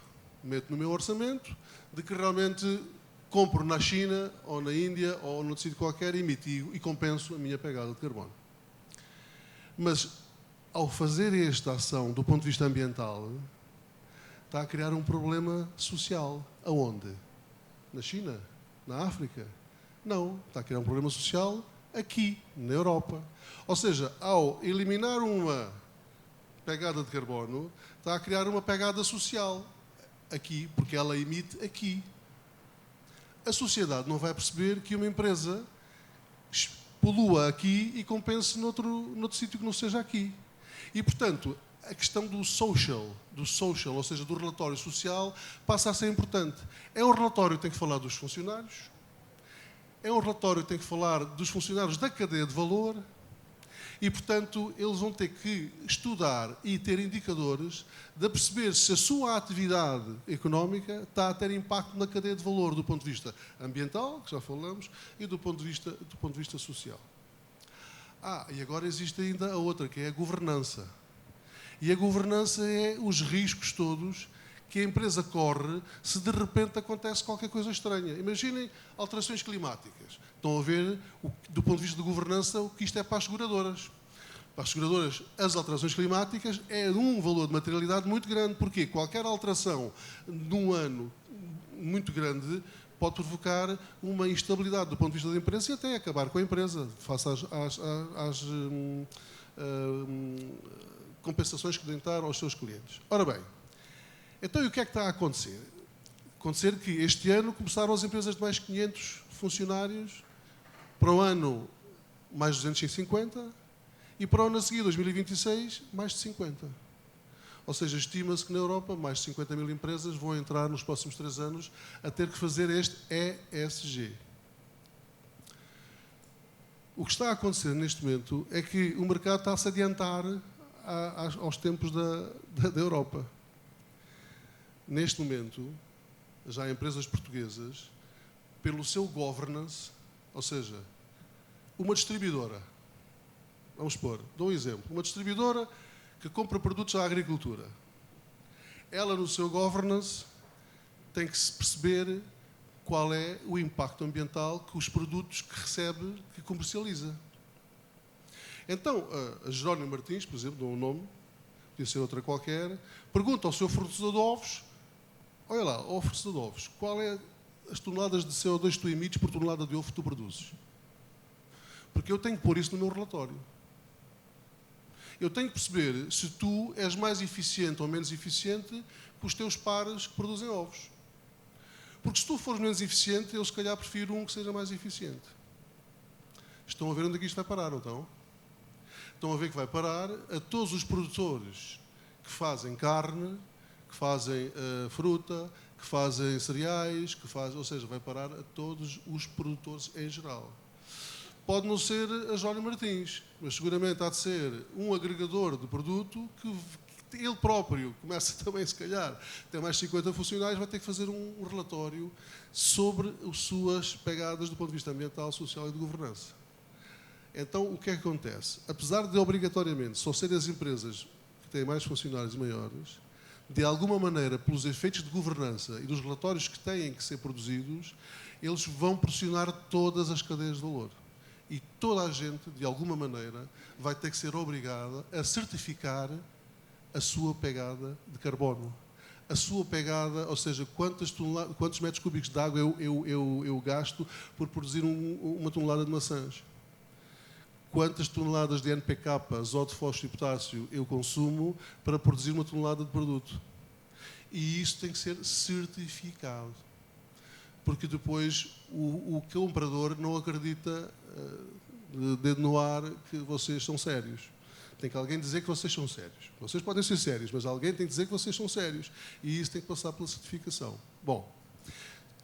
Meto no meu orçamento de que realmente compro na China, ou na Índia, ou num sítio qualquer e mitigo e compenso a minha pegada de carbono. Mas, ao fazer esta ação do ponto de vista ambiental, está a criar um problema social. Aonde? Na China? Na África? Não. Está a criar um problema social aqui, na Europa. Ou seja, ao eliminar uma pegada de carbono, está a criar uma pegada social aqui, porque ela emite aqui. A sociedade não vai perceber que uma empresa polua aqui e compense noutro sítio que não seja aqui. E, portanto, a questão do social, ou seja, do relatório social, passa a ser importante. É um relatório que tem que falar dos funcionários, é um relatório que tem que falar dos funcionários da cadeia de valor e, portanto, eles vão ter que estudar e ter indicadores de perceber se a sua atividade económica está a ter impacto na cadeia de valor do ponto de vista ambiental, que já falamos, e do ponto de vista social. E agora existe ainda a outra, que é a governança. E a governança é os riscos todos que a empresa corre se de repente acontece qualquer coisa estranha. Imaginem alterações climáticas. Estão a ver, do ponto de vista de governança, o que isto é para as seguradoras. Para as seguradoras, as alterações climáticas é de um valor de materialidade muito grande, porque qualquer alteração num ano muito grande pode provocar uma instabilidade do ponto de vista da empresa e até acabar com a empresa, face às compensações que devem dar aos seus clientes. Ora bem, então, e o que é que está a acontecer? Acontecer que este ano começaram as empresas de mais de 500 funcionários, para o ano mais de 250 e para o ano a seguir, 2026, mais de 50. Ou seja, estima-se que na Europa mais de 50 mil empresas vão entrar nos próximos 3 anos a ter que fazer este ESG. O que está a acontecer neste momento é que o mercado está a se adiantar aos tempos da Europa. Neste momento, já há empresas portuguesas, pelo seu governance, ou seja, uma distribuidora, vamos supor, dou um exemplo, uma distribuidora que compra produtos à agricultura. Ela, no seu governance, tem que se perceber qual é o impacto ambiental que os produtos que recebe, que comercializa. Então, a Jerónimo Martins, por exemplo, dou um nome, podia ser outra qualquer, pergunta ao seu fornecedor de ovos: olha lá, ó fornecedor de ovos, qual é as toneladas de CO2 que tu emites por tonelada de ovo que tu produzes? Porque eu tenho que pôr isso no meu relatório. Eu tenho que perceber se tu és mais eficiente ou menos eficiente que os teus pares que produzem ovos. Porque se tu fores menos eficiente, eu se calhar prefiro um que seja mais eficiente. Estão a ver onde é que isto vai parar, não estão? Estão a ver que vai parar a todos os produtores que fazem carne, que fazem fruta, que fazem cereais, ou seja, vai parar a todos os produtores em geral. Pode não ser a Jónia Martins, mas seguramente há de ser um agregador de produto que ele próprio começa também, se calhar, tem mais de 50 funcionários, vai ter que fazer um relatório sobre as suas pegadas do ponto de vista ambiental, social e de governança. Então, o que é que acontece? Apesar de, obrigatoriamente, só serem as empresas que têm mais funcionários maiores, de alguma maneira, pelos efeitos de governança e dos relatórios que têm que ser produzidos, eles vão pressionar todas as cadeias de valor. E toda a gente, de alguma maneira, vai ter que ser obrigada a certificar a sua pegada de carbono. A sua pegada, ou seja, quantos metros cúbicos de água eu gasto por produzir uma tonelada de maçãs. Quantas toneladas de NPK, azoto, fósforo e potássio eu consumo para produzir uma tonelada de produto. E isso tem que ser certificado. Porque depois o comprador não acredita, de dedo no ar, que vocês são sérios. Tem que alguém dizer que vocês são sérios. Vocês podem ser sérios, mas alguém tem que dizer que vocês são sérios. E isso tem que passar pela certificação. Bom,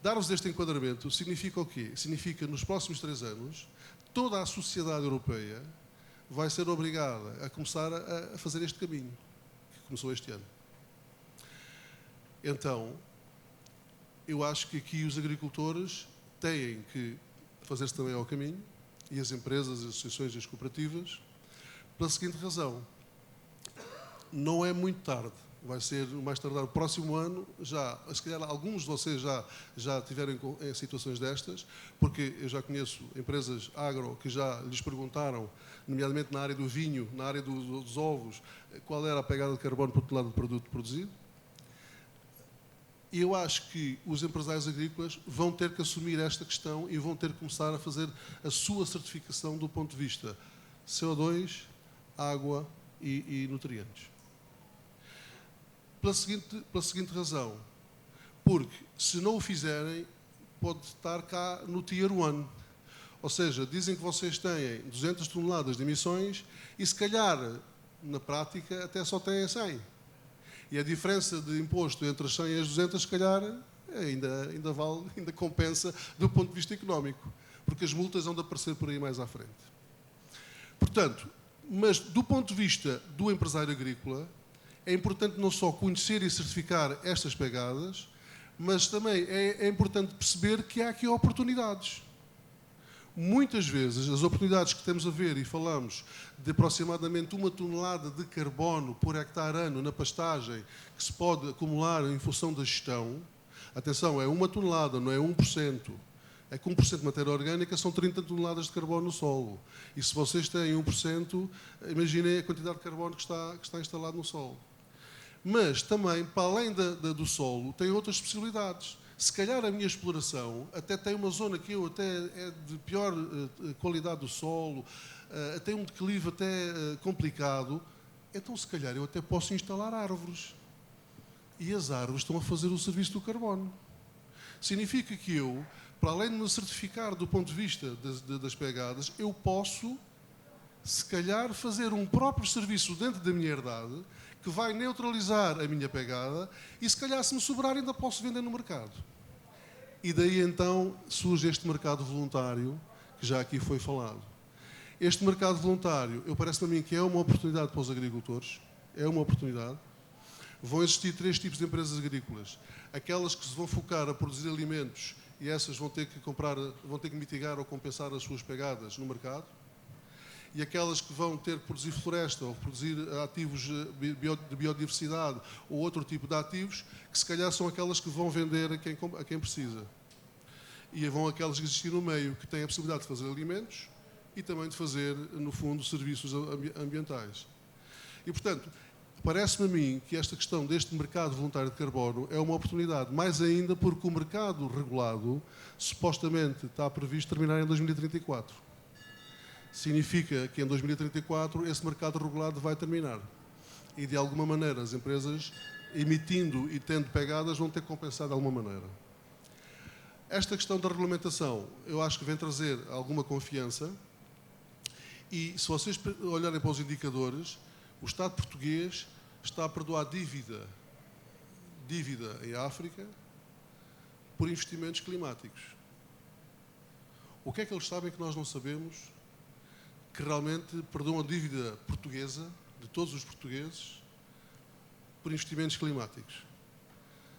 dar-vos este enquadramento significa o quê? Significa, nos próximos 3 anos, toda a sociedade europeia vai ser obrigada a começar a fazer este caminho, que começou este ano. Então, eu acho que aqui os agricultores têm que fazer-se também ao caminho, e as empresas, as associações e as cooperativas, pela seguinte razão: não é muito tarde, vai ser o mais tardar o próximo ano, já, se calhar alguns de vocês já tiveram em situações destas, porque eu já conheço empresas agro que já lhes perguntaram, nomeadamente na área do vinho, na área dos ovos, qual era a pegada de carbono por tonelada de produto produzido. E eu acho que os empresários agrícolas vão ter que assumir esta questão e vão ter que começar a fazer a sua certificação do ponto de vista CO2, água e nutrientes. Pela seguinte razão, porque se não o fizerem, pode estar cá no Tier 1. Ou seja, dizem que vocês têm 200 toneladas de emissões e se calhar, na prática, até só têm 100. E a diferença de imposto entre as 100 e as 200, se calhar, ainda compensa do ponto de vista económico, porque as multas vão de aparecer por aí mais à frente. Portanto, mas do ponto de vista do empresário agrícola, é importante não só conhecer e certificar estas pegadas, mas também é importante perceber que há aqui oportunidades. Muitas vezes, as oportunidades que temos a ver, e falamos de aproximadamente 1 tonelada de carbono por hectare ano na pastagem, que se pode acumular em função da gestão, atenção, é 1 tonelada, não é 1%. É que 1% de matéria orgânica são 30 toneladas de carbono no solo. E se vocês têm 1%, imaginem a quantidade de carbono que está instalado no solo. Mas também, para além do solo, tem outras possibilidades. Se calhar a minha exploração até tem uma zona que até é de pior qualidade do solo, tem um declive até complicado, então se calhar eu até posso instalar árvores. E as árvores estão a fazer o serviço do carbono. Significa que eu, para além de me certificar do ponto de vista das pegadas, eu posso, se calhar, fazer um próprio serviço dentro da minha herdade que vai neutralizar a minha pegada e, se calhar, se me sobrar, ainda posso vender no mercado. E daí, então, surge este mercado voluntário, que já aqui foi falado. Este mercado voluntário, parece-me a mim que é uma oportunidade para os agricultores, é uma oportunidade. Vão existir 3 tipos de empresas agrícolas. Aquelas que se vão focar a produzir alimentos e essas vão ter que mitigar ou compensar as suas pegadas no mercado. E aquelas que vão ter que produzir floresta ou produzir ativos de biodiversidade ou outro tipo de ativos, que se calhar são aquelas que vão vender a quem precisa. E vão aquelas que existem no meio, que têm a possibilidade de fazer alimentos e também de fazer, no fundo, serviços ambientais. E, portanto, parece-me a mim que esta questão deste mercado voluntário de carbono é uma oportunidade, mais ainda porque o mercado regulado supostamente está previsto terminar em 2034. Significa que em 2034 esse mercado regulado vai terminar. E de alguma maneira as empresas, emitindo e tendo pegadas, vão ter que compensar de alguma maneira. Esta questão da regulamentação, eu acho que vem trazer alguma confiança e se vocês olharem para os indicadores, o Estado português está a perdoar dívida dívida em África por investimentos climáticos. O que é que eles sabem que nós não sabemos? Que realmente perdoam a dívida portuguesa, de todos os portugueses, por investimentos climáticos.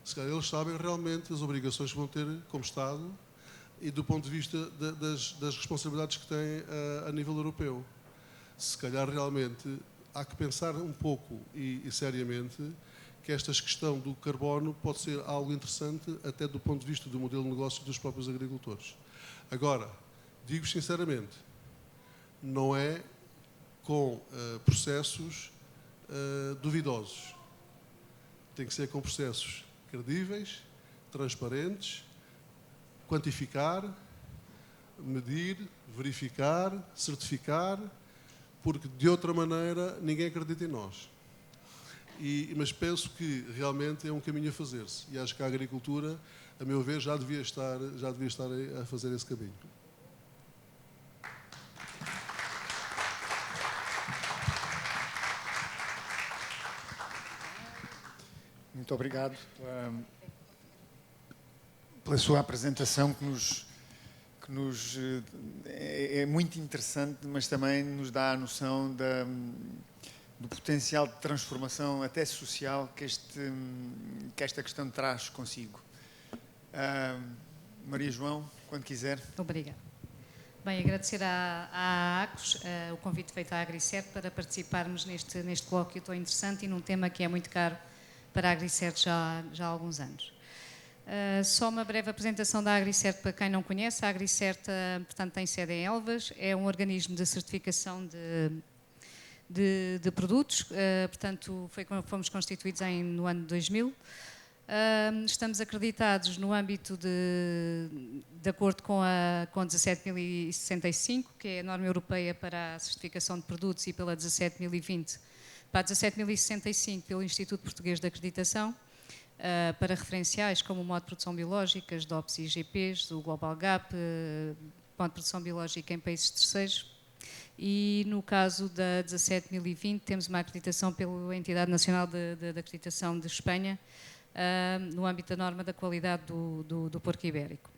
Se calhar eles sabem realmente as obrigações que vão ter como Estado e do ponto de vista das responsabilidades que têm a nível europeu. Se calhar realmente há que pensar um pouco e seriamente que esta questão do carbono pode ser algo interessante até do ponto de vista do modelo de negócio dos próprios agricultores. Agora, digo sinceramente, não é com processos duvidosos. Tem que ser com processos credíveis, transparentes, quantificar, medir, verificar, certificar, porque de outra maneira ninguém acredita em nós. Mas penso que realmente é um caminho a fazer-se e acho que a agricultura, a meu ver, já devia estar a fazer esse caminho. Muito obrigado pela sua apresentação que nos é muito interessante, mas também nos dá a noção do potencial de transformação até social que esta questão traz consigo. Maria João, quando quiser. Obrigada. Bem, agradecer à ACOS o convite feito à AgriCert para participarmos neste colóquio tão interessante e num tema que é muito caro para a AgriCert já há alguns anos. Só uma breve apresentação da AgriCert para quem não conhece. A AgriCert, portanto, tem sede em Elvas, é um organismo de certificação de produtos, portanto, fomos constituídos no ano de 2000. Estamos acreditados no âmbito de acordo com a 17.065, que é a norma europeia para a certificação de produtos, e pela 17.020, para a 17.065 pelo Instituto Português de Acreditação, para referenciais como o modo de produção biológica, as DOPs e IGPs, o Global Gap, modo de produção biológica em países terceiros. E no caso da 17.020 temos uma acreditação pela Entidade Nacional de Acreditação de Espanha, no âmbito da norma da qualidade do porco ibérico.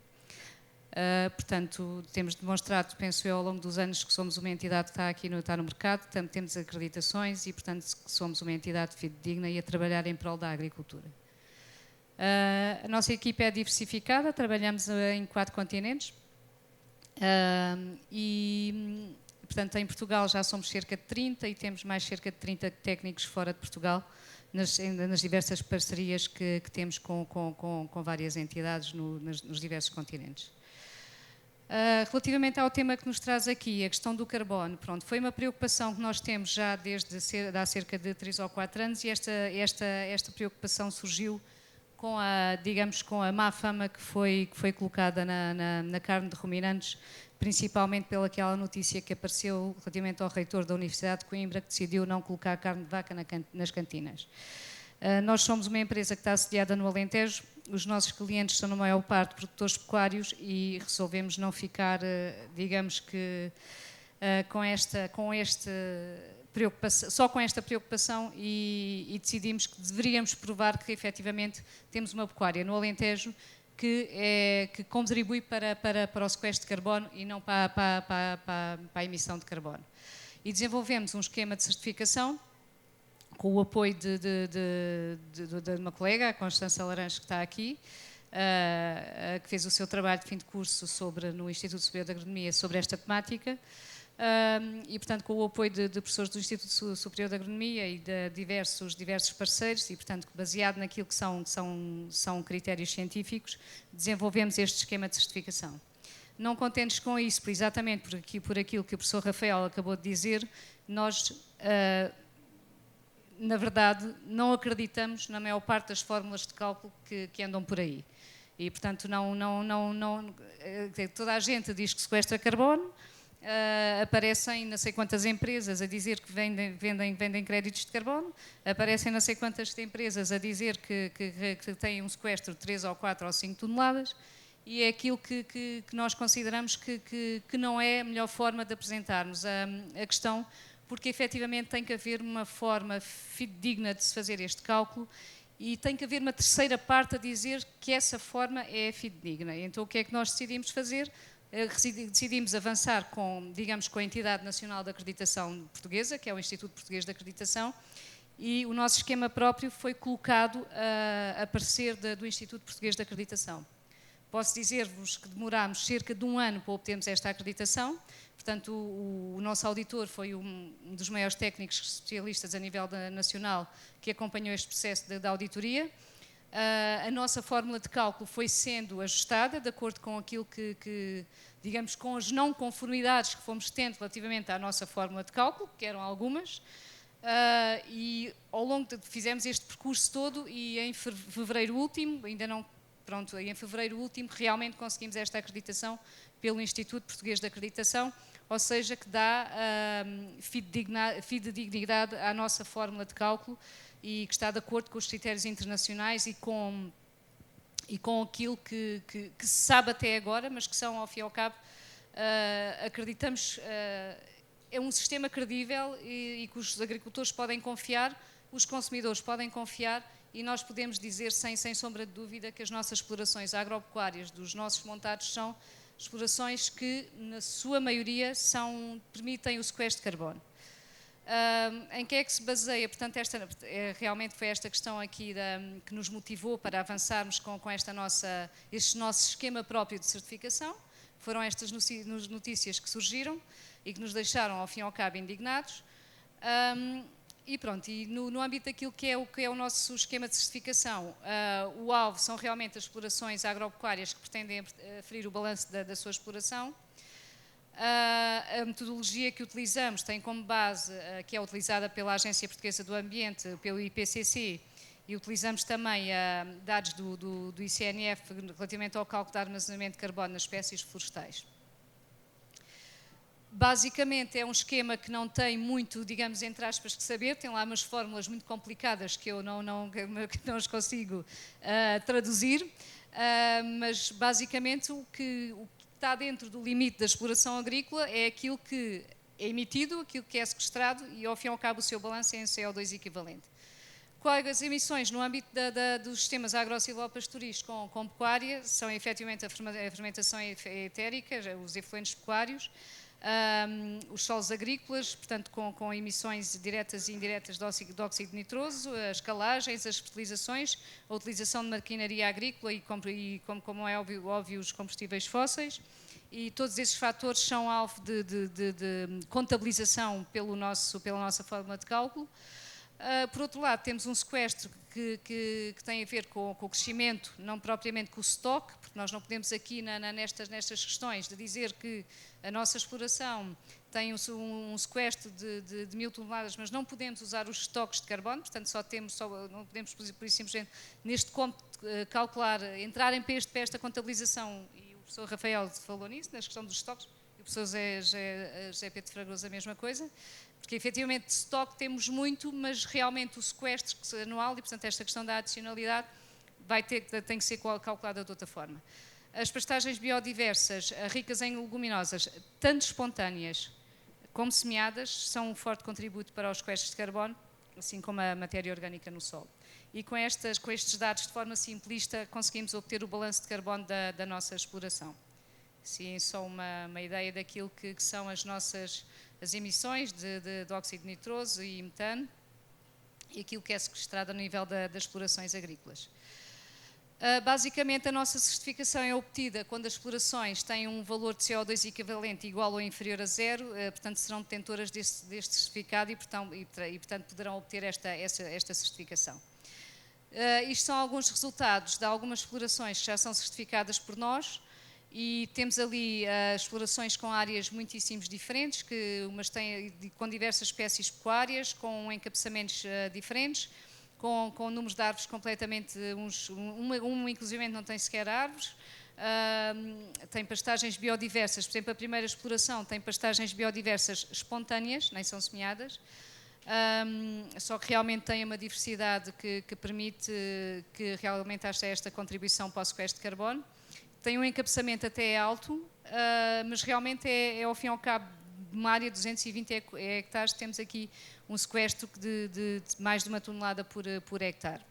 Portanto, temos demonstrado, penso eu, ao longo dos anos que somos uma entidade que está no mercado, temos acreditações e, portanto, que somos uma entidade fidedigna e a trabalhar em prol da agricultura. A nossa equipa é diversificada, trabalhamos em 4 continentes e, portanto, em Portugal já somos cerca de 30 e temos mais cerca de 30 técnicos fora de Portugal, nas diversas parcerias que temos com várias entidades nos diversos continentes. Relativamente ao tema que nos traz aqui, a questão do carbono, pronto, foi uma preocupação que nós temos já desde há cerca de 3 ou 4 anos e esta preocupação surgiu com a má fama que foi colocada na carne de ruminantes, principalmente pelaquela notícia que apareceu relativamente ao reitor da Universidade de Coimbra, que decidiu não colocar carne de vaca nas cantinas. Nós somos uma empresa que está sediada no Alentejo, os nossos clientes são, na maior parte, produtores pecuários e resolvemos não ficar, digamos que, só com esta preocupação e decidimos que deveríamos provar que, efetivamente, temos uma pecuária no Alentejo que contribui para o sequestro de carbono e não para a emissão de carbono. E desenvolvemos um esquema de certificação com o apoio de uma colega, a Constança Laranjo, que está aqui, que fez o seu trabalho de fim de curso no Instituto Superior de Agronomia sobre esta temática, e, portanto, com o apoio de professores do Instituto Superior de Agronomia e de diversos parceiros, e, portanto, baseado naquilo que são critérios científicos, desenvolvemos este esquema de certificação. Não contentes com isso, exatamente por aquilo que o professor Rafael acabou de dizer, nós, na verdade, não acreditamos na maior parte das fórmulas de cálculo que andam por aí. E, portanto, toda a gente diz que sequestra carbono, aparecem não sei quantas empresas a dizer que vendem créditos de carbono, aparecem não sei quantas empresas a dizer que têm um sequestro de 3 ou 4 ou 5 toneladas, e é aquilo que nós consideramos que não é a melhor forma de apresentarmos a questão, porque efetivamente tem que haver uma forma fidedigna de se fazer este cálculo e tem que haver uma terceira parte a dizer que essa forma é fidedigna. Então o que é que nós decidimos fazer? Decidimos avançar com, digamos, com a Entidade Nacional de Acreditação Portuguesa, que é o Instituto Português de Acreditação, e o nosso esquema próprio foi colocado a parecer do Instituto Português de Acreditação. Posso dizer-vos que demorámos cerca de 1 ano para obtermos esta acreditação. Portanto, o nosso auditor foi um dos maiores técnicos especialistas a nível nacional que acompanhou este processo da auditoria. A nossa fórmula de cálculo foi sendo ajustada de acordo com aquilo que, digamos, com as não conformidades que fomos tendo relativamente à nossa fórmula de cálculo, que eram algumas, e ao longo fizemos este percurso todo e em fevereiro último, ainda não, pronto, em fevereiro último realmente conseguimos esta acreditação pelo Instituto Português de Acreditação, ou seja, que dá fidedignidade à nossa fórmula de cálculo e que está de acordo com os critérios internacionais e com aquilo que se sabe até agora, mas que são, ao fim e ao cabo, acreditamos, é um sistema credível e que os agricultores podem confiar, os consumidores podem confiar e nós podemos dizer, sem sombra de dúvida, que as nossas explorações agropecuárias dos nossos montados são explorações que, na sua maioria, permitem o sequestro de carbono. Em que é que se baseia? Portanto, realmente foi esta questão aqui que nos motivou para avançarmos com este nosso esquema próprio de certificação. Foram estas notícias que surgiram e que nos deixaram, ao fim e ao cabo, indignados. E pronto, e no âmbito daquilo que é o nosso esquema de certificação, o alvo são realmente as explorações agropecuárias que pretendem aferir o balanço da sua exploração. A metodologia que utilizamos tem como base, que é utilizada pela Agência Portuguesa do Ambiente, pelo IPCC, e utilizamos também dados do ICNF relativamente ao cálculo de armazenamento de carbono nas espécies florestais. Basicamente é um esquema que não tem muito, digamos, entre aspas, que saber, tem lá umas fórmulas muito complicadas que eu não as consigo traduzir, mas basicamente o que está dentro do limite da exploração agrícola é aquilo que é emitido, aquilo que é sequestrado e ao fim e ao cabo o seu balanço é em CO2 equivalente. Quais as emissões no âmbito dos sistemas agro-silvopastoris com pecuária são efetivamente a fermentação etérica, os efluentes pecuários, os solos agrícolas, portanto com emissões diretas e indiretas de óxido nitroso, as calagens, as fertilizações, a utilização de maquinaria agrícola e como é óbvio os combustíveis fósseis, e todos esses fatores são alvo de contabilização pela nossa forma de cálculo. Por outro lado, temos um sequestro que tem a ver com o crescimento, não propriamente com o estoque, porque nós não podemos aqui nestas questões de dizer que a nossa exploração tem um sequestro de 1000 toneladas, mas não podemos usar os estoques de carbono, portanto não podemos, por isso simplesmente, neste calcular, entrarem para esta contabilização, e o professor Rafael falou nisso, na questão dos estoques, e o professor José Pedro Fragoso a mesma coisa, porque efetivamente de estoque temos muito, mas realmente o sequestro anual e, portanto, esta questão da adicionalidade tem que ser calculada de outra forma. As pastagens biodiversas, ricas em leguminosas, tanto espontâneas como semeadas, são um forte contributo para os sequestros de carbono, assim como a matéria orgânica no solo. E com estes dados, de forma simplista, conseguimos obter o balanço de carbono da nossa exploração. Sim, só uma ideia daquilo que são as emissões de óxido nitroso e metano e aquilo que é sequestrado a nível das explorações agrícolas. Basicamente, a nossa certificação é obtida quando as explorações têm um valor de CO2 equivalente igual ou inferior a zero, portanto serão detentoras deste certificado e portanto poderão obter esta certificação. Isto são alguns resultados de algumas explorações que já são certificadas por nós. E temos ali explorações com áreas muitíssimos diferentes, com diversas espécies pecuárias, com encabeçamentos diferentes, com números de árvores completamente, inclusive não tem sequer árvores, tem pastagens biodiversas, por exemplo a primeira exploração tem pastagens biodiversas espontâneas, nem são semeadas, só que realmente tem uma diversidade que permite que realmente haja esta contribuição para o sequestro de carbono. Tem um encabeçamento até alto, mas realmente ao fim e ao cabo de uma área de 220 hectares, temos aqui um sequestro de mais de 1 tonelada por hectare.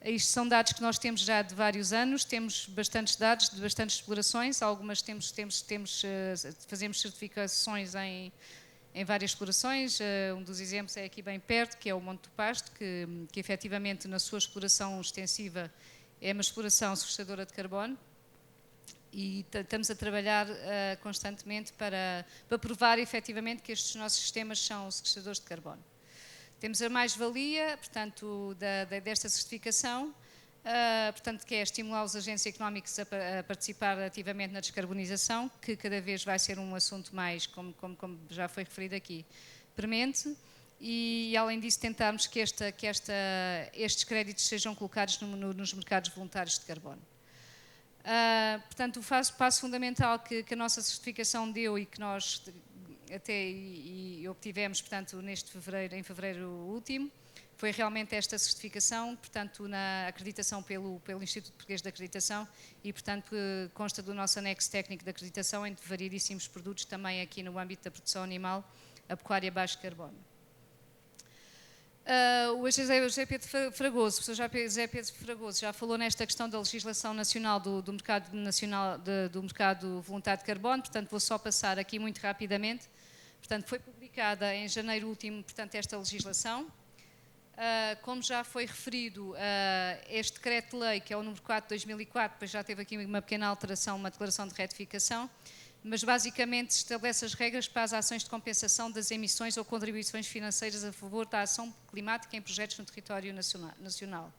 Isto são dados que nós temos já de vários anos, temos bastantes dados de bastantes explorações, algumas fazemos certificações em várias explorações. Um dos exemplos é aqui bem perto, que é o Monte do Pasto, que efetivamente na sua exploração extensiva é uma exploração sequestradora de carbono, e estamos a trabalhar constantemente para provar efetivamente que estes nossos sistemas são sequestradores de carbono. Temos a mais-valia, portanto, desta certificação, portanto, que é estimular os agentes económicos a participar ativamente na descarbonização, que cada vez vai ser um assunto mais, como já foi referido aqui, premente, e além disso tentarmos que estes créditos sejam colocados nos mercados voluntários de carbono. Portanto, o passo fundamental que a nossa certificação deu e que nós obtivemos, portanto, em fevereiro último, foi realmente esta certificação, portanto, na acreditação pelo Instituto Português de Acreditação, e, portanto, consta do nosso anexo técnico de acreditação entre variedíssimos produtos, também aqui no âmbito da produção animal, a pecuária baixo carbono. O José Pedro Fragoso, o professor José Pedro Fragoso já falou nesta questão da legislação nacional do mercado voluntário de carbono, portanto vou só passar aqui muito rapidamente. Portanto, foi publicada em janeiro último, portanto, esta legislação. Como já foi referido, este decreto-lei, que é o número 4 de 2004, depois já teve aqui uma pequena alteração, uma declaração de retificação, mas basicamente estabelece as regras para as ações de compensação das emissões ou contribuições financeiras a favor da ação climática em projetos no território nacional.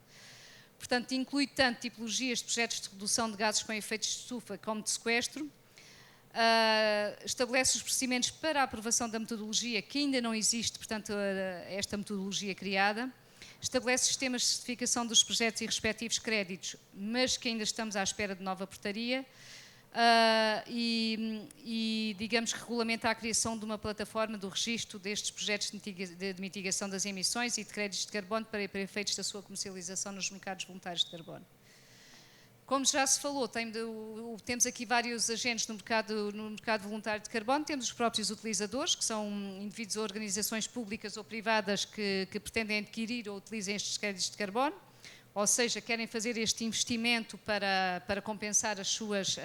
Portanto, inclui tanto tipologias de projetos de redução de gases com efeitos de estufa como de sequestro, estabelece os procedimentos para a aprovação da metodologia, que ainda não existe, portanto, esta metodologia criada, estabelece sistemas de certificação dos projetos e respectivos créditos, mas que ainda estamos à espera de nova portaria, digamos, regulamenta a criação de uma plataforma do registro destes projetos de mitigação das emissões e de créditos de carbono para efeitos da sua comercialização nos mercados voluntários de carbono. Como já se falou, temos aqui vários agentes no mercado voluntário de carbono. Temos os próprios utilizadores, que são indivíduos ou organizações públicas ou privadas que pretendem adquirir ou utilizam estes créditos de carbono, ou seja, querem fazer este investimento para compensar as suas,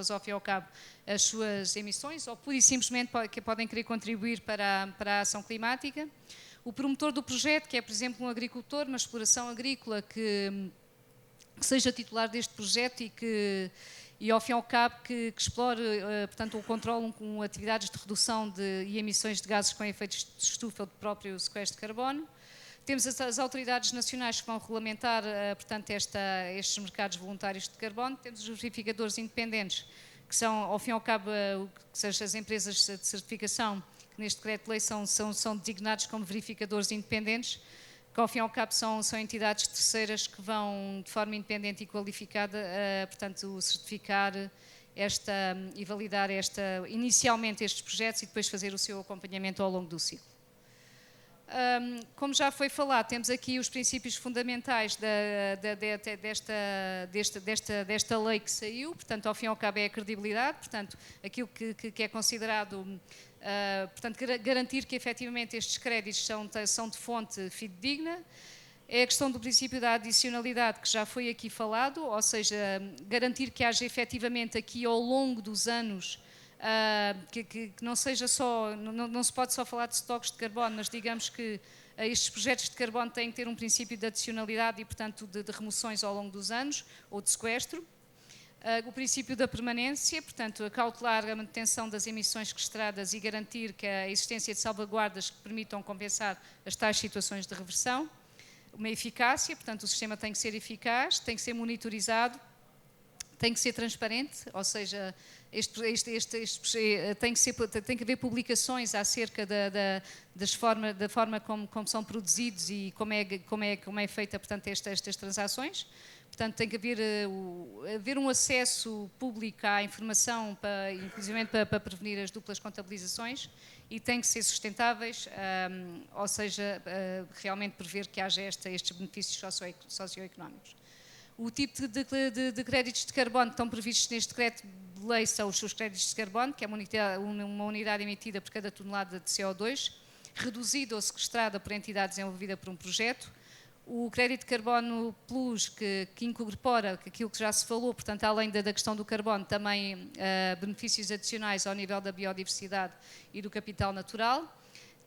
ao fim e ao cabo, as suas emissões, ou pura e simplesmente podem querer contribuir para a ação climática. O promotor do projeto, que é, por exemplo, um agricultor, uma exploração agrícola que seja titular deste projeto e ao fim e ao cabo, que explore, portanto, o controle com atividades de redução e emissões de gases com efeitos de estufa do próprio sequestro de carbono. Temos as autoridades nacionais que vão regulamentar, portanto, estes mercados voluntários de carbono. Temos os verificadores independentes, que são, ao fim e ao cabo, as empresas de certificação, que neste decreto-lei são designados como verificadores independentes, que ao fim e ao cabo são entidades terceiras que vão, de forma independente e qualificada, portanto, certificar e validar inicialmente estes projetos e depois fazer o seu acompanhamento ao longo do ciclo. Como já foi falado, temos aqui os princípios fundamentais desta lei que saiu, portanto, ao fim e ao cabo é a credibilidade, portanto, aquilo que é considerado, portanto, garantir que efetivamente estes créditos são de fonte fidedigna. É a questão do princípio da adicionalidade, que já foi aqui falado, ou seja, garantir que haja efetivamente aqui ao longo dos anos, que não seja só, não se pode só falar de estoques de carbono, mas digamos que estes projetos de carbono têm que ter um princípio de adicionalidade e, portanto, de remoções ao longo dos anos, ou de sequestro. O princípio da permanência, portanto, a cautelar a manutenção das emissões sequestradas e garantir que a existência de salvaguardas que permitam compensar as tais situações de reversão. Uma eficácia, portanto, o sistema tem que ser eficaz, tem que ser monitorizado, tem que ser transparente, ou seja, tem que haver publicações acerca da forma como são produzidos e como é feita, portanto, estas transações. Portanto, tem que haver um acesso público à informação, inclusive para prevenir as duplas contabilizações, e tem que ser sustentáveis, ou seja, realmente prever que haja estes benefícios socioeconómicos. O tipo de créditos de carbono que estão previstos neste decreto de lei são os créditos de carbono, que é uma unidade emitida por cada tonelada de CO2, reduzida ou sequestrada por entidade desenvolvida por um projeto, O crédito de carbono plus, que incorpora aquilo que já se falou, portanto, além da questão do carbono, também benefícios adicionais ao nível da biodiversidade e do capital natural.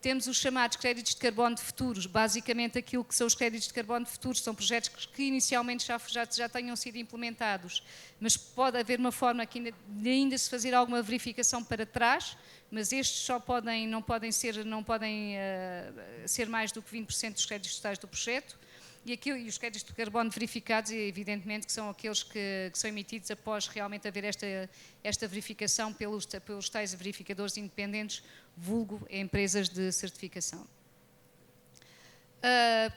Temos os chamados créditos de carbono de futuros. Basicamente, aquilo que são os créditos de carbono de futuros são projetos que inicialmente já tenham sido implementados, mas pode haver uma forma que ainda se fazer alguma verificação para trás, mas estes não podem ser mais do que 20% dos créditos totais do projeto. E os créditos de carbono verificados, evidentemente, que são aqueles que são emitidos após realmente haver esta verificação pelos tais verificadores independentes, vulgo empresas de certificação.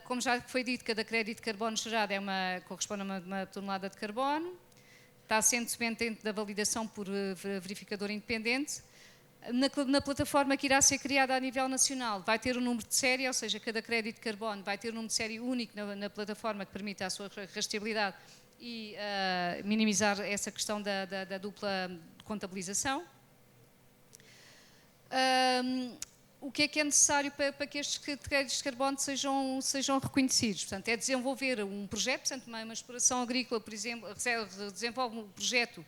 Como já foi dito, cada crédito de carbono gerado corresponde a uma tonelada de carbono, está sendo dependente da validação por verificador independente. Na plataforma que irá ser criada a nível nacional vai ter um número de série, ou seja, cada crédito de carbono vai ter um número de série único na plataforma que permita a sua rastreabilidade e minimizar essa questão da dupla contabilização. O que é necessário para que estes créditos de carbono sejam reconhecidos? Portanto, é desenvolver um projeto, portanto, uma exploração agrícola, por exemplo, desenvolve um projeto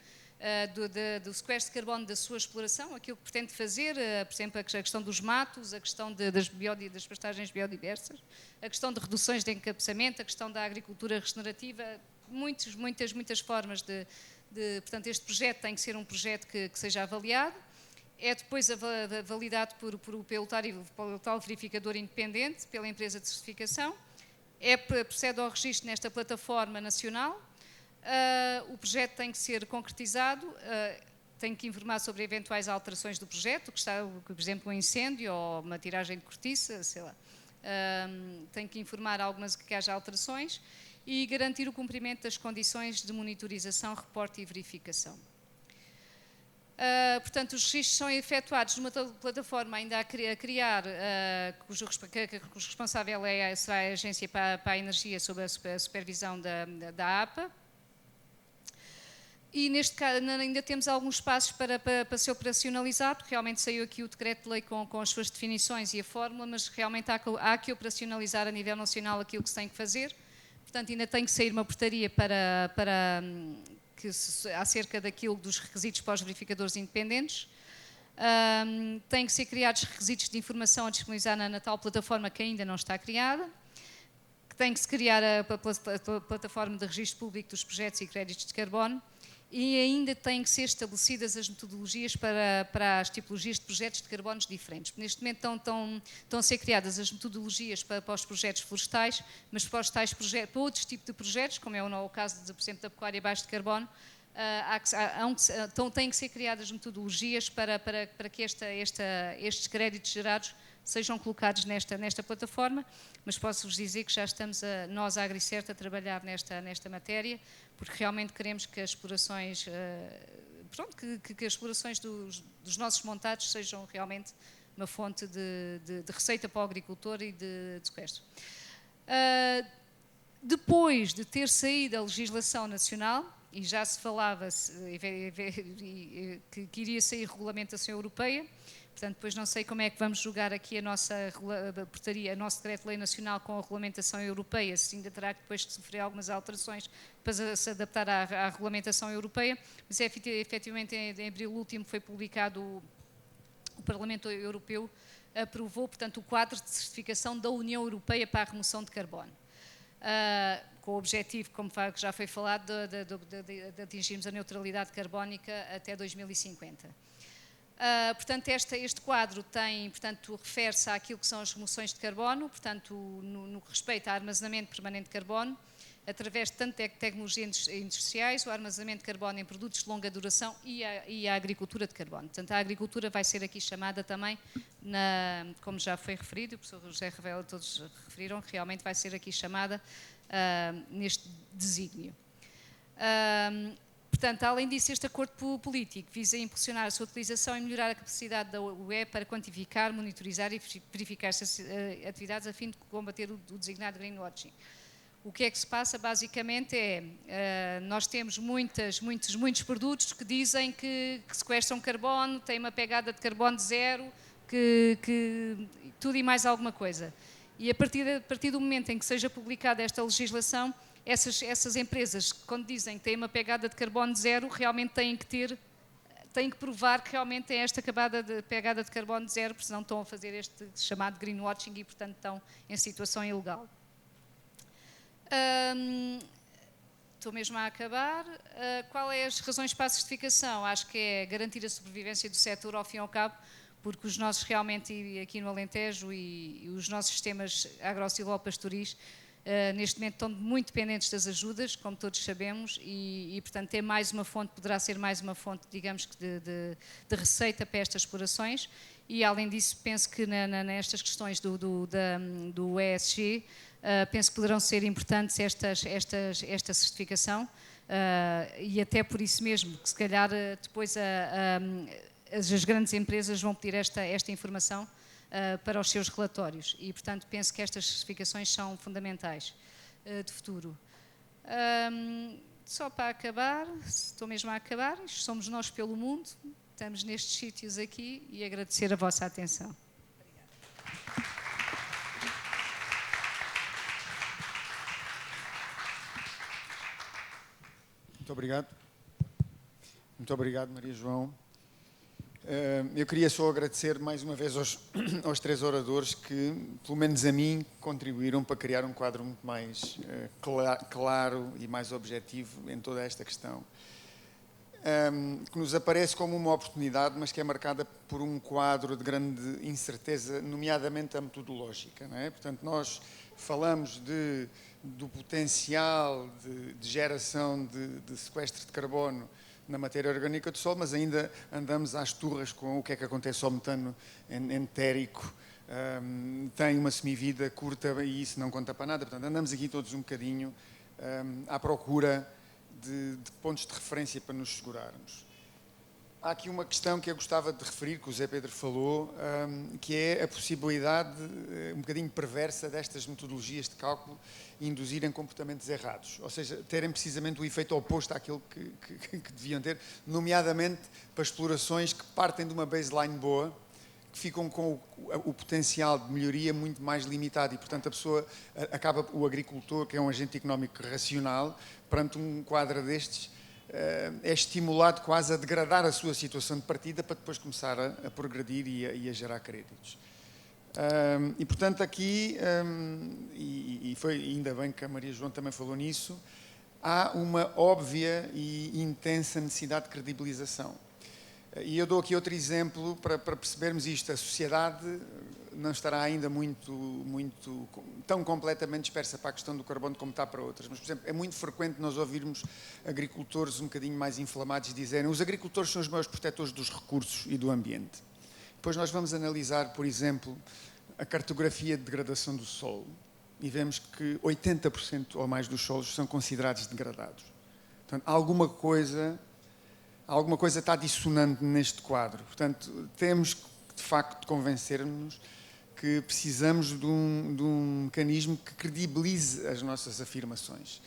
do sequestro de carbono da sua exploração, aquilo que pretende fazer, por exemplo, a questão dos matos, a questão das pastagens biodiversas, a questão de reduções de encabeçamento, a questão da agricultura regenerativa, muitas formas portanto, este projeto tem que ser um projeto que seja avaliado, é depois validado pelo tal verificador independente, pela empresa de certificação, procede ao registro nesta plataforma nacional. O projeto tem que ser concretizado, tem que informar sobre eventuais alterações do projeto, por exemplo, um incêndio ou uma tiragem de cortiça, sei lá. Tem que informar que haja alterações e garantir o cumprimento das condições de monitorização, reporte e verificação. Portanto, os registros são efetuados numa plataforma ainda a criar, cujo responsável será a Agência para a Energia, sob a supervisão da APA. E neste caso ainda temos alguns passos para se operacionalizar, porque realmente saiu aqui o decreto de lei com as suas definições e a fórmula, mas realmente há que operacionalizar a nível nacional aquilo que se tem que fazer. Portanto, ainda tem que sair uma portaria acerca dos requisitos para os verificadores independentes. Têm que ser criados requisitos de informação a disponibilizar na tal plataforma que ainda não está criada. Tem que se criar a plataforma de registro público dos projetos e créditos de carbono. E ainda têm que ser estabelecidas as metodologias para as tipologias de projetos de carbonos diferentes. Neste momento estão a ser criadas as metodologias para os projetos florestais, mas para outros tipos de projetos, como é o caso, por exemplo, da pecuária baixo de carbono, têm que ser criadas metodologias para que estes créditos gerados sejam colocados nesta plataforma, mas posso-vos dizer que já estamos, nós, a AgriCert, a trabalhar nesta matéria, porque realmente queremos que as explorações, que as explorações dos nossos montados sejam realmente uma fonte de receita para o agricultor e de sequestro. Depois de ter saído a legislação nacional, e já se falava que iria sair regulamentação europeia, portanto, depois não sei como é que vamos julgar aqui a nossa portaria, o nosso decreto-lei nacional com a regulamentação europeia, se ainda terá que depois sofrer algumas alterações para se adaptar à regulamentação europeia, mas efetivamente em abril último foi publicado, o Parlamento Europeu aprovou, portanto, o quadro de certificação da União Europeia para a remoção de carbono. Com o objetivo, como já foi falado, de atingirmos a neutralidade carbónica até 2050. Portanto, este quadro refere-se àquilo que são as remoções de carbono, portanto, no que respeita ao armazenamento permanente de carbono, através de tanto tecnologias industriais, o armazenamento de carbono em produtos de longa duração e a agricultura de carbono. Portanto, a agricultura vai ser aqui chamada também, como já foi referido, o professor José Ravela, todos referiram, que realmente vai ser aqui chamada neste desígnio. Portanto, além disso, este acordo político visa impulsionar a sua utilização e melhorar a capacidade da UE para quantificar, monitorizar e verificar estas atividades a fim de combater o designado greenwashing. O que é que se passa? Basicamente nós temos muitos produtos que dizem que sequestram carbono, têm uma pegada de carbono zero, que tudo e mais alguma coisa. E a partir do momento em que seja publicada esta legislação, essas empresas, quando dizem que têm uma pegada de carbono zero, realmente têm que provar que realmente têm esta pegada de carbono zero, porque senão estão a fazer este chamado greenwashing e, portanto, estão em situação ilegal. Estou mesmo a acabar. Qual é as razões para a certificação? Acho que é garantir a sobrevivência do setor ao fim e ao cabo, porque os nossos realmente, aqui no Alentejo, e os nossos sistemas agro-silvopastoris, neste momento estão muito dependentes das ajudas, como todos sabemos, e portanto ter mais uma fonte, poderá ser mais uma fonte, digamos que de receita para estas explorações, e além disso penso que nestas questões do ESG, penso que poderão ser importantes esta certificação, e até por isso mesmo, que se calhar depois as grandes empresas vão pedir esta informação para os seus relatórios, e portanto penso que estas certificações são fundamentais de futuro. Só para acabar, estou mesmo a acabar, somos nós pelo mundo, estamos nestes sítios aqui, e agradecer a vossa atenção. Muito obrigado. Muito obrigado, Maria João. Eu queria só agradecer mais uma vez aos três oradores que, pelo menos a mim, contribuíram para criar um quadro muito mais claro e mais objetivo em toda esta questão, que nos aparece como uma oportunidade, mas que é marcada por um quadro de grande incerteza, nomeadamente a metodológica, não é? Portanto, nós falamos do potencial de geração de sequestro de carbono na matéria orgânica do solo, mas ainda andamos às turras com o que é que acontece ao metano entérico. Tem uma semivida curta e isso não conta para nada. Portanto, andamos aqui todos um bocadinho à procura de pontos de referência para nos segurarmos. Há aqui uma questão que eu gostava de referir, que o Zé Pedro falou, que é a possibilidade um bocadinho perversa destas metodologias de cálculo induzirem comportamentos errados, ou seja, terem precisamente o efeito oposto àquilo que deviam ter, nomeadamente para explorações que partem de uma baseline boa, que ficam com o potencial de melhoria muito mais limitado e, portanto, a pessoa acaba, o agricultor, que é um agente económico racional, perante um quadro destes, é estimulado quase a degradar a sua situação de partida para depois começar a progredir e a gerar créditos. E, portanto, aqui, e foi ainda bem que a Maria João também falou nisso, há uma óbvia e intensa necessidade de credibilização. E eu dou aqui outro exemplo para percebermos isto. A sociedade não estará ainda tão completamente dispersa para a questão do carbono como está para outras. Mas, por exemplo, é muito frequente nós ouvirmos agricultores um bocadinho mais inflamados dizerem: os agricultores são os maiores protetores dos recursos e do ambiente. Depois nós vamos analisar, por exemplo, a cartografia de degradação do solo e vemos que 80% ou mais dos solos são considerados degradados. Portanto, alguma coisa está dissonante neste quadro. Portanto, temos que, de facto, convencer-nos que precisamos de um mecanismo que credibilize as nossas afirmações,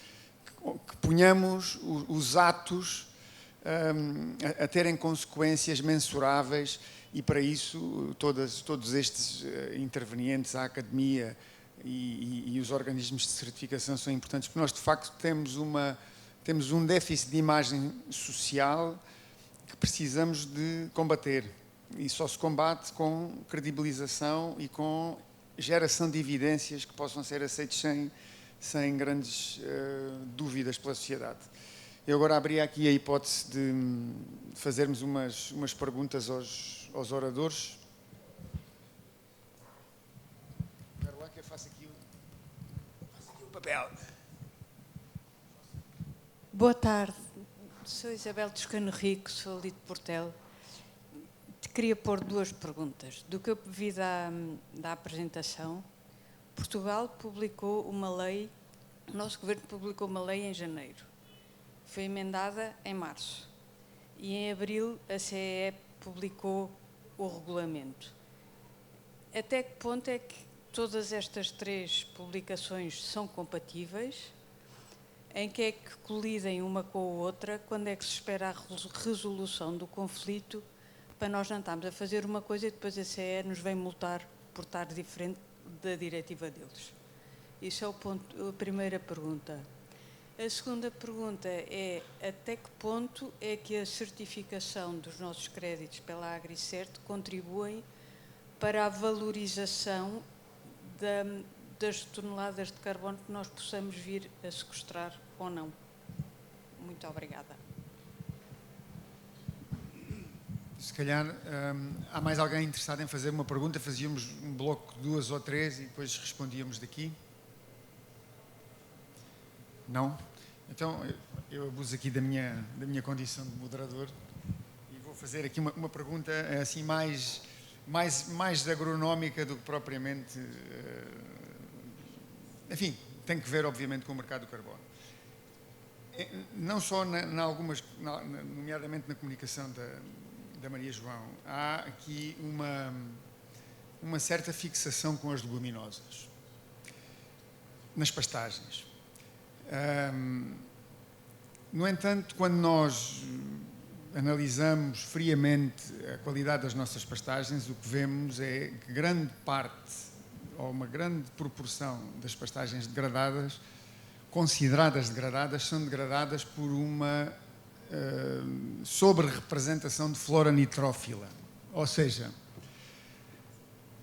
que ponhamos os atos a terem consequências mensuráveis, e para isso todos estes intervenientes, a academia e os organismos de certificação são importantes, porque nós de facto temos um déficit de imagem social que precisamos de combater, e só se combate com credibilização e com geração de evidências que possam ser aceitas sem grandes dúvidas pela sociedade. Eu agora abri aqui a hipótese de fazermos umas perguntas aos oradores. Quero lá que eu faça aqui o papel. Boa tarde, sou Isabel Toscano Rico, sou ali de Portel. Te queria pôr duas perguntas. Do que eu vi da apresentação, Portugal publicou uma lei, o nosso governo publicou uma lei em janeiro. Foi emendada em março e em abril a CEE publicou o regulamento. Até que ponto é que todas estas três publicações são compatíveis? Em que é que colidem uma com a outra? Quando é que se espera a resolução do conflito para nós não estarmos a fazer uma coisa e depois a CEE nos vem multar por estar diferente da diretiva deles. Isso é a primeira pergunta. A segunda pergunta é até que ponto é que a certificação dos nossos créditos pela AgriCert contribui para a valorização das toneladas de carbono que nós possamos vir a sequestrar ou não. Muito obrigada. Se calhar há mais alguém interessado em fazer uma pergunta, fazíamos um bloco de 2 ou 3 e depois respondíamos daqui. Não? Então eu abuso aqui da minha condição de moderador e vou fazer aqui uma pergunta assim mais agronómica do que propriamente... enfim, tem que ver obviamente com o mercado do carbono. Não só nomeadamente na comunicação da Maria João, há aqui uma certa fixação com as leguminosas nas pastagens. No entanto, quando nós analisamos friamente a qualidade das nossas pastagens, o que vemos é que grande parte, ou uma grande proporção das pastagens degradadas, consideradas degradadas, são degradadas por uma sobre-representação de flora nitrófila. Ou seja,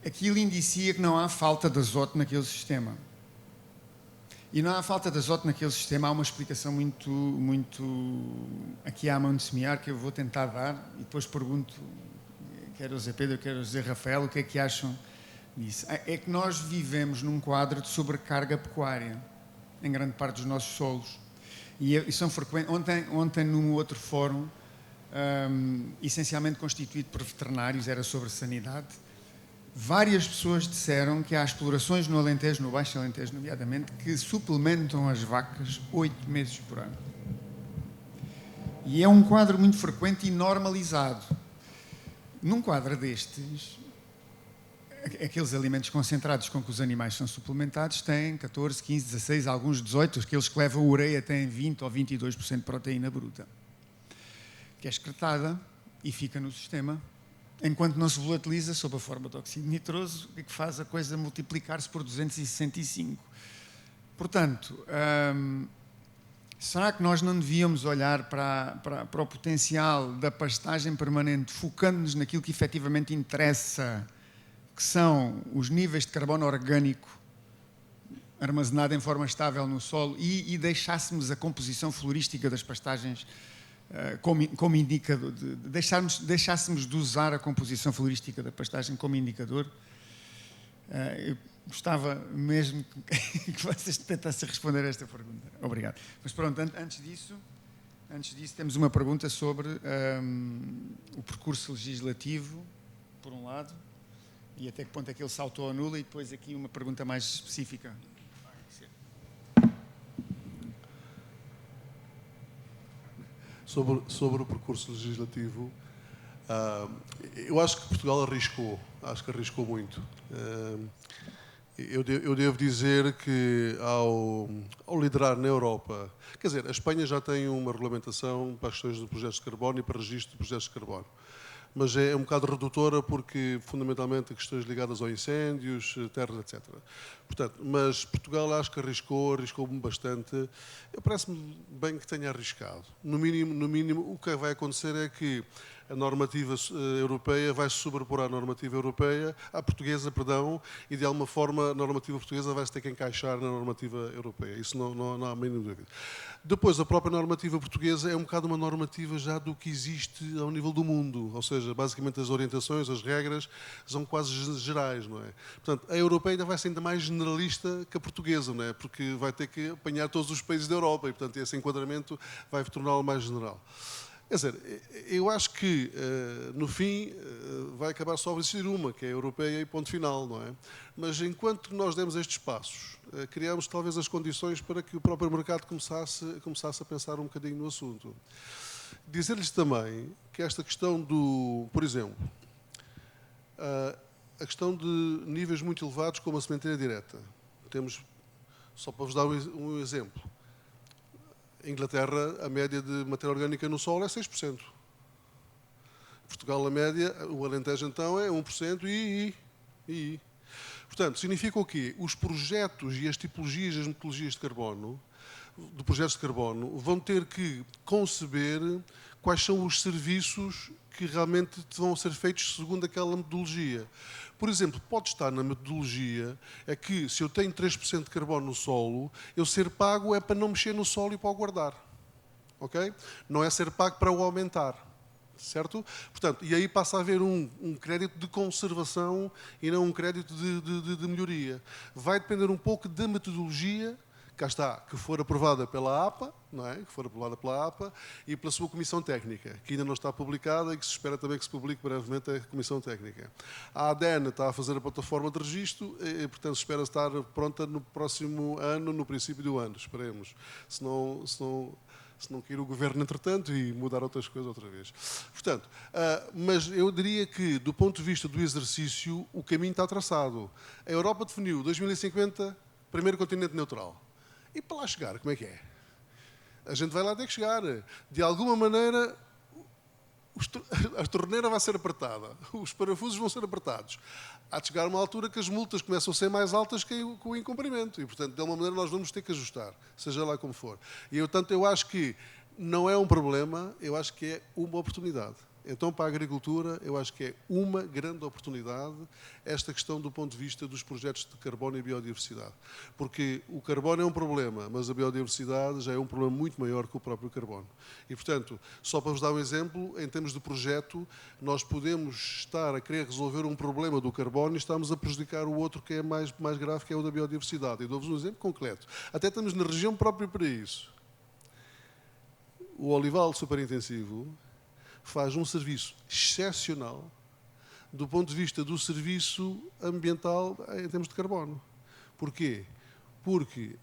aquilo indicia que não há falta de azoto naquele sistema. E não há falta de azoto naquele sistema, há uma explicação muito aqui à mão de semear que eu vou tentar dar e depois pergunto, quer o Zé Pedro, quer o Zé Rafael, o que é que acham disso. É que nós vivemos num quadro de sobrecarga pecuária em grande parte dos nossos solos. E são frequentes. Ontem num outro fórum, essencialmente constituído por veterinários, era sobre sanidade, várias pessoas disseram que há explorações no Alentejo, no Baixo Alentejo nomeadamente, que suplementam as vacas 8 meses por ano. E é um quadro muito frequente e normalizado. Num quadro destes, aqueles alimentos concentrados com que os animais são suplementados têm 14, 15, 16, alguns 18, aqueles que levam ureia têm 20 ou 22% de proteína bruta, que é excretada e fica no sistema, enquanto não se volatiliza sob a forma de óxido nitroso, e que faz a coisa multiplicar-se por 265. Portanto, será que nós não devíamos olhar para o potencial da pastagem permanente, focando-nos naquilo que efetivamente interessa, que são os níveis de carbono orgânico armazenado em forma estável no solo e deixássemos a composição florística das pastagens como indicador, deixássemos de usar a composição florística da pastagem como indicador? Eu gostava mesmo que vocês tentassem responder a esta pergunta. Obrigado. Mas pronto, antes disso temos uma pergunta sobre o percurso legislativo, por um lado, e até que ponto é que ele saltou ou nula, e depois aqui uma pergunta mais específica. Sobre o percurso legislativo, eu acho que Portugal arriscou muito. Eu devo dizer que ao liderar na Europa, quer dizer, a Espanha já tem uma regulamentação para as questões de projetos de carbono e para registro de projetos de carbono, mas é um bocado redutora porque, fundamentalmente, questões ligadas aos incêndios, terras, etc. Portanto, mas Portugal acho que arriscou-me bastante. Parece-me bem que tenha arriscado. No mínimo, o que vai acontecer é que a normativa europeia vai se sobrepor à normativa europeia, à portuguesa, perdão, e de alguma forma a normativa portuguesa vai se ter que encaixar na normativa europeia. Isso não há a mínima dúvida. Depois, a própria normativa portuguesa é um bocado uma normativa já do que existe ao nível do mundo, ou seja, basicamente as orientações, as regras são quase gerais, não é? Portanto, a europeia ainda vai ser ainda mais generalista que a portuguesa, não é? Porque vai ter que apanhar todos os países da Europa e, portanto, esse enquadramento vai torná-lo mais general. Quer dizer, eu acho que, no fim, vai acabar só a existir uma, que é a europeia e ponto final, não é? Mas enquanto nós demos estes passos, criámos talvez as condições para que o próprio mercado começasse a pensar um bocadinho no assunto. Dizer-lhes também que esta questão do, por exemplo, a questão de níveis muito elevados como a sementeira direta. Temos, só para vos dar um exemplo, em Inglaterra, a média de matéria orgânica no solo é 6%. Portugal, a média, o Alentejo, então, é 1% e. Portanto, significa o quê? Os projetos e as tipologias, as metodologias de carbono, de projetos de carbono, vão ter que conceber quais são os serviços que realmente vão ser feitos segundo aquela metodologia. Por exemplo, pode estar na metodologia é que se eu tenho 3% de carbono no solo, eu ser pago é para não mexer no solo e para o guardar. Ok? Não é ser pago para o aumentar. Certo? Portanto, e aí passa a haver um crédito de conservação e não um crédito de melhoria. Vai depender um pouco da metodologia, cá está, que for aprovada pela APA, não é? Que for aprovada pela APA e pela sua Comissão Técnica, que ainda não está publicada e que se espera também que se publique brevemente a Comissão Técnica. A ADN está a fazer a plataforma de registro e, portanto, espera estar pronta no próximo ano, no princípio do ano, esperemos. Se não cair o governo entretanto e mudar outras coisas outra vez. Portanto, mas eu diria que, do ponto de vista do exercício, o caminho está traçado. A Europa definiu 2050, primeiro continente neutral. E para lá chegar, como é que é? A gente vai lá ter que chegar. De alguma maneira, a torneira vai ser apertada, os parafusos vão ser apertados. Há de chegar uma altura que as multas começam a ser mais altas que o incumprimento e, portanto, de alguma maneira nós vamos ter que ajustar, seja lá como for. E, portanto, eu acho que não é um problema, eu acho que é uma oportunidade. Então, para a agricultura, eu acho que é uma grande oportunidade esta questão do ponto de vista dos projetos de carbono e biodiversidade. Porque o carbono é um problema, mas a biodiversidade já é um problema muito maior que o próprio carbono. E, portanto, só para vos dar um exemplo, em termos de projeto, nós podemos estar a querer resolver um problema do carbono e estamos a prejudicar o outro que é mais grave, que é o da biodiversidade. E dou-vos um exemplo concreto. Até estamos na região própria para isso. O olival superintensivo faz um serviço excepcional do ponto de vista do serviço ambiental em termos de carbono. Porquê? Porque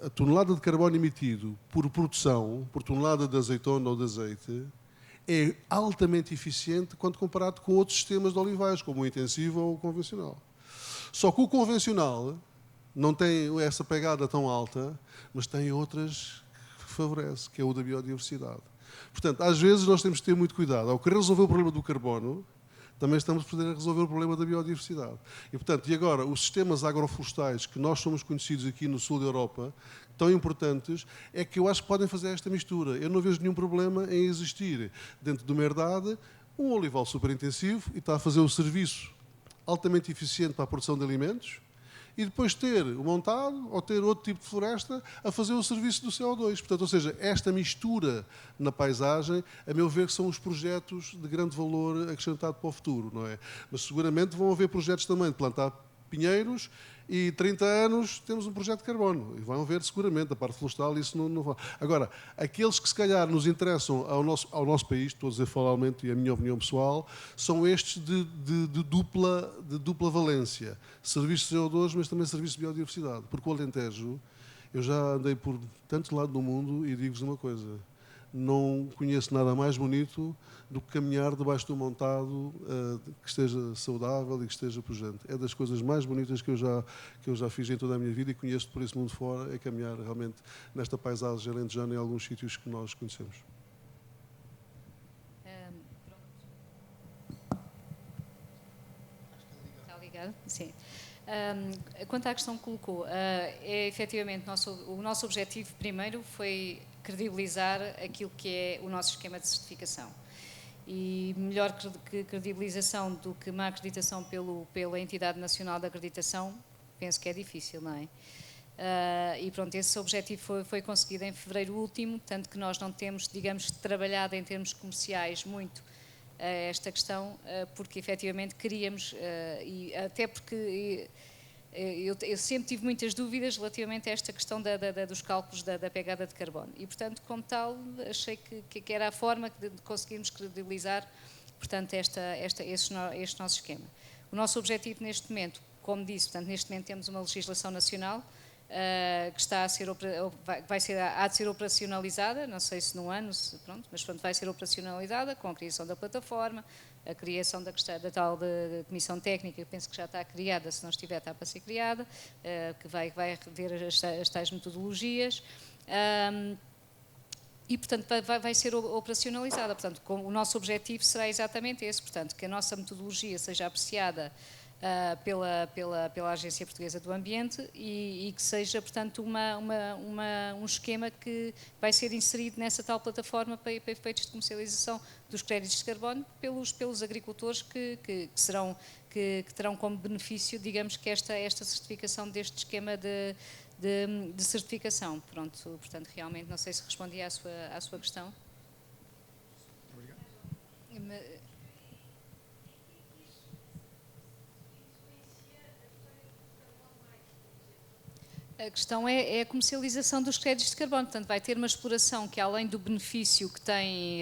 a tonelada de carbono emitido por produção, por tonelada de azeitona ou de azeite, é altamente eficiente quando comparado com outros sistemas de olivais, como o intensivo ou o convencional. Só que o convencional não tem essa pegada tão alta, mas tem outras que favorece, que é o da biodiversidade. Portanto, às vezes nós temos que ter muito cuidado. Ao querer resolver o problema do carbono, também estamos a poder resolver o problema da biodiversidade. E, portanto, e agora, os sistemas agroflorestais que nós somos conhecidos aqui no sul da Europa, tão importantes, é que eu acho que podem fazer esta mistura. Eu não vejo nenhum problema em existir, dentro de uma herdade, um olival superintensivo e está a fazer o serviço altamente eficiente para a produção de alimentos, e depois ter o montado ou ter outro tipo de floresta a fazer o serviço do CO2. Portanto, ou seja, esta mistura na paisagem, a meu ver, são os projetos de grande valor acrescentado para o futuro, não é? Mas seguramente vão haver projetos também de plantar pinheiros e 30 anos temos um projeto de carbono. E vão haver seguramente, a parte florestal, isso não vai. Agora, aqueles que se calhar nos interessam ao nosso país, estou a dizer formalmente e a minha opinião pessoal, são estes de dupla valência. Serviços de CO2, mas também serviços de biodiversidade. Porque o Alentejo, eu já andei por tanto lado do mundo e digo-vos uma coisa, não conheço nada mais bonito do que caminhar debaixo de um montado que esteja saudável e que esteja pujante. É das coisas mais bonitas que eu já fiz em toda a minha vida e conheço por esse mundo fora, é caminhar realmente nesta paisagem alentejana em alguns sítios que nós conhecemos. Está ligado? Sim. Quanto à questão que colocou, é efetivamente o nosso objetivo primeiro foi credibilizar aquilo que é o nosso esquema de certificação. E melhor credibilização do que uma acreditação pela Entidade Nacional de Acreditação, penso que é difícil, não é? E pronto, esse objetivo foi conseguido em fevereiro último, tanto que nós não temos, digamos, trabalhado em termos comerciais muito esta questão, porque efetivamente queríamos, e até porque eu sempre tive muitas dúvidas relativamente a esta questão dos cálculos da pegada de carbono e, portanto, como tal, achei que era a forma de conseguirmos credibilizar, portanto, este nosso esquema. O nosso objetivo neste momento, como disse, portanto, neste momento temos uma legislação nacional que está há de ser operacionalizada, não sei se num ano, mas pronto, vai ser operacionalizada com a criação da plataforma, a criação da tal de comissão técnica, eu penso que já está criada, se não estiver está para ser criada, que vai rever as tais metodologias e, portanto, vai ser operacionalizada. Portanto, o nosso objetivo será exatamente esse, portanto, que a nossa metodologia seja apreciada pela Agência Portuguesa do Ambiente e que seja, portanto, um esquema que vai ser inserido nessa tal plataforma para efeitos de comercialização dos créditos de carbono pelos agricultores que terão como benefício, digamos, que esta certificação deste esquema de certificação. Pronto, portanto, realmente, não sei se respondi à sua questão. Obrigado. A questão é a comercialização dos créditos de carbono. Portanto, vai ter uma exploração que, além do benefício que tem,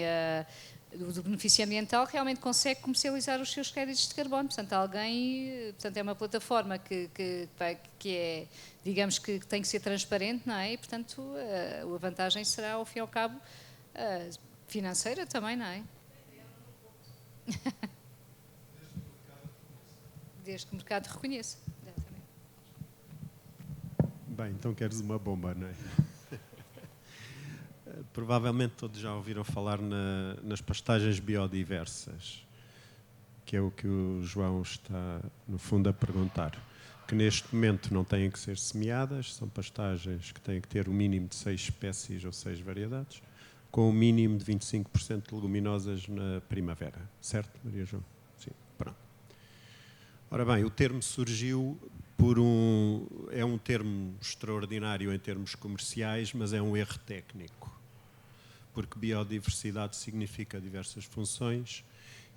do benefício ambiental, realmente consegue comercializar os seus créditos de carbono. Portanto, é uma plataforma que é, digamos, que tem que ser transparente, não é? E, portanto, a vantagem será, ao fim e ao cabo, financeira também, não é? Desde que o mercado reconheça. Bem, então queres uma bomba, não é? Provavelmente todos já ouviram falar nas pastagens biodiversas, que é o que o João está, no fundo, a perguntar. Que neste momento não têm que ser semeadas, são pastagens que têm que ter o mínimo de 6 espécies ou 6 variedades, com o mínimo de 25% de leguminosas na primavera. Certo, Maria João? Sim, pronto. Ora bem, o termo surgiu é um termo extraordinário em termos comerciais, mas é um erro técnico, porque biodiversidade significa diversas funções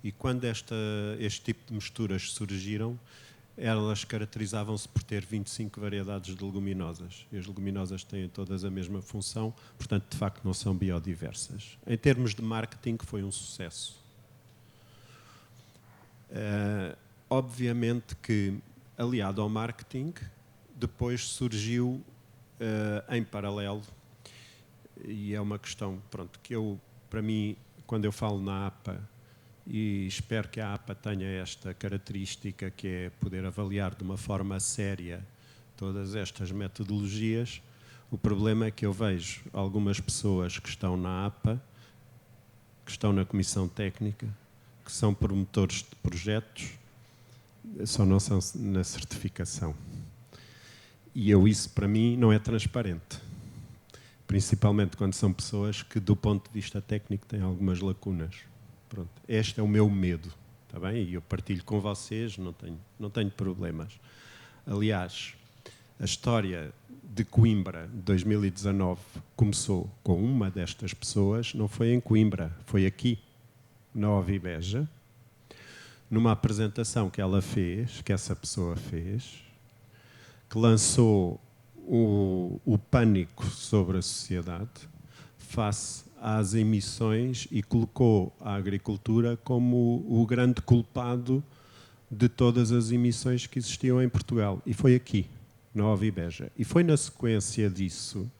e quando este tipo de misturas surgiram, elas caracterizavam-se por ter 25 variedades de leguminosas. E as leguminosas têm todas a mesma função, portanto, de facto, não são biodiversas. Em termos de marketing, foi um sucesso. Obviamente que, aliado ao marketing, depois surgiu em paralelo, e é uma questão, pronto, que para mim, quando eu falo na APA, e espero que a APA tenha esta característica, que é poder avaliar de uma forma séria todas estas metodologias, o problema é que eu vejo algumas pessoas que estão na APA, que estão na Comissão Técnica, que são promotores de projetos, só não são na certificação. E isso, para mim, não é transparente. Principalmente quando são pessoas que, do ponto de vista técnico, têm algumas lacunas. Pronto. Este é o meu medo, está bem? E eu partilho com vocês, não tenho problemas. Aliás, a história de Coimbra, de 2019, começou com uma destas pessoas, não foi em Coimbra, foi aqui, na Ovibeja, numa apresentação que ela fez, que essa pessoa fez, que lançou o pânico sobre a sociedade face às emissões e colocou a agricultura como o grande culpado de todas as emissões que existiam em Portugal. E foi aqui, na Ovibeja. E foi na sequência disso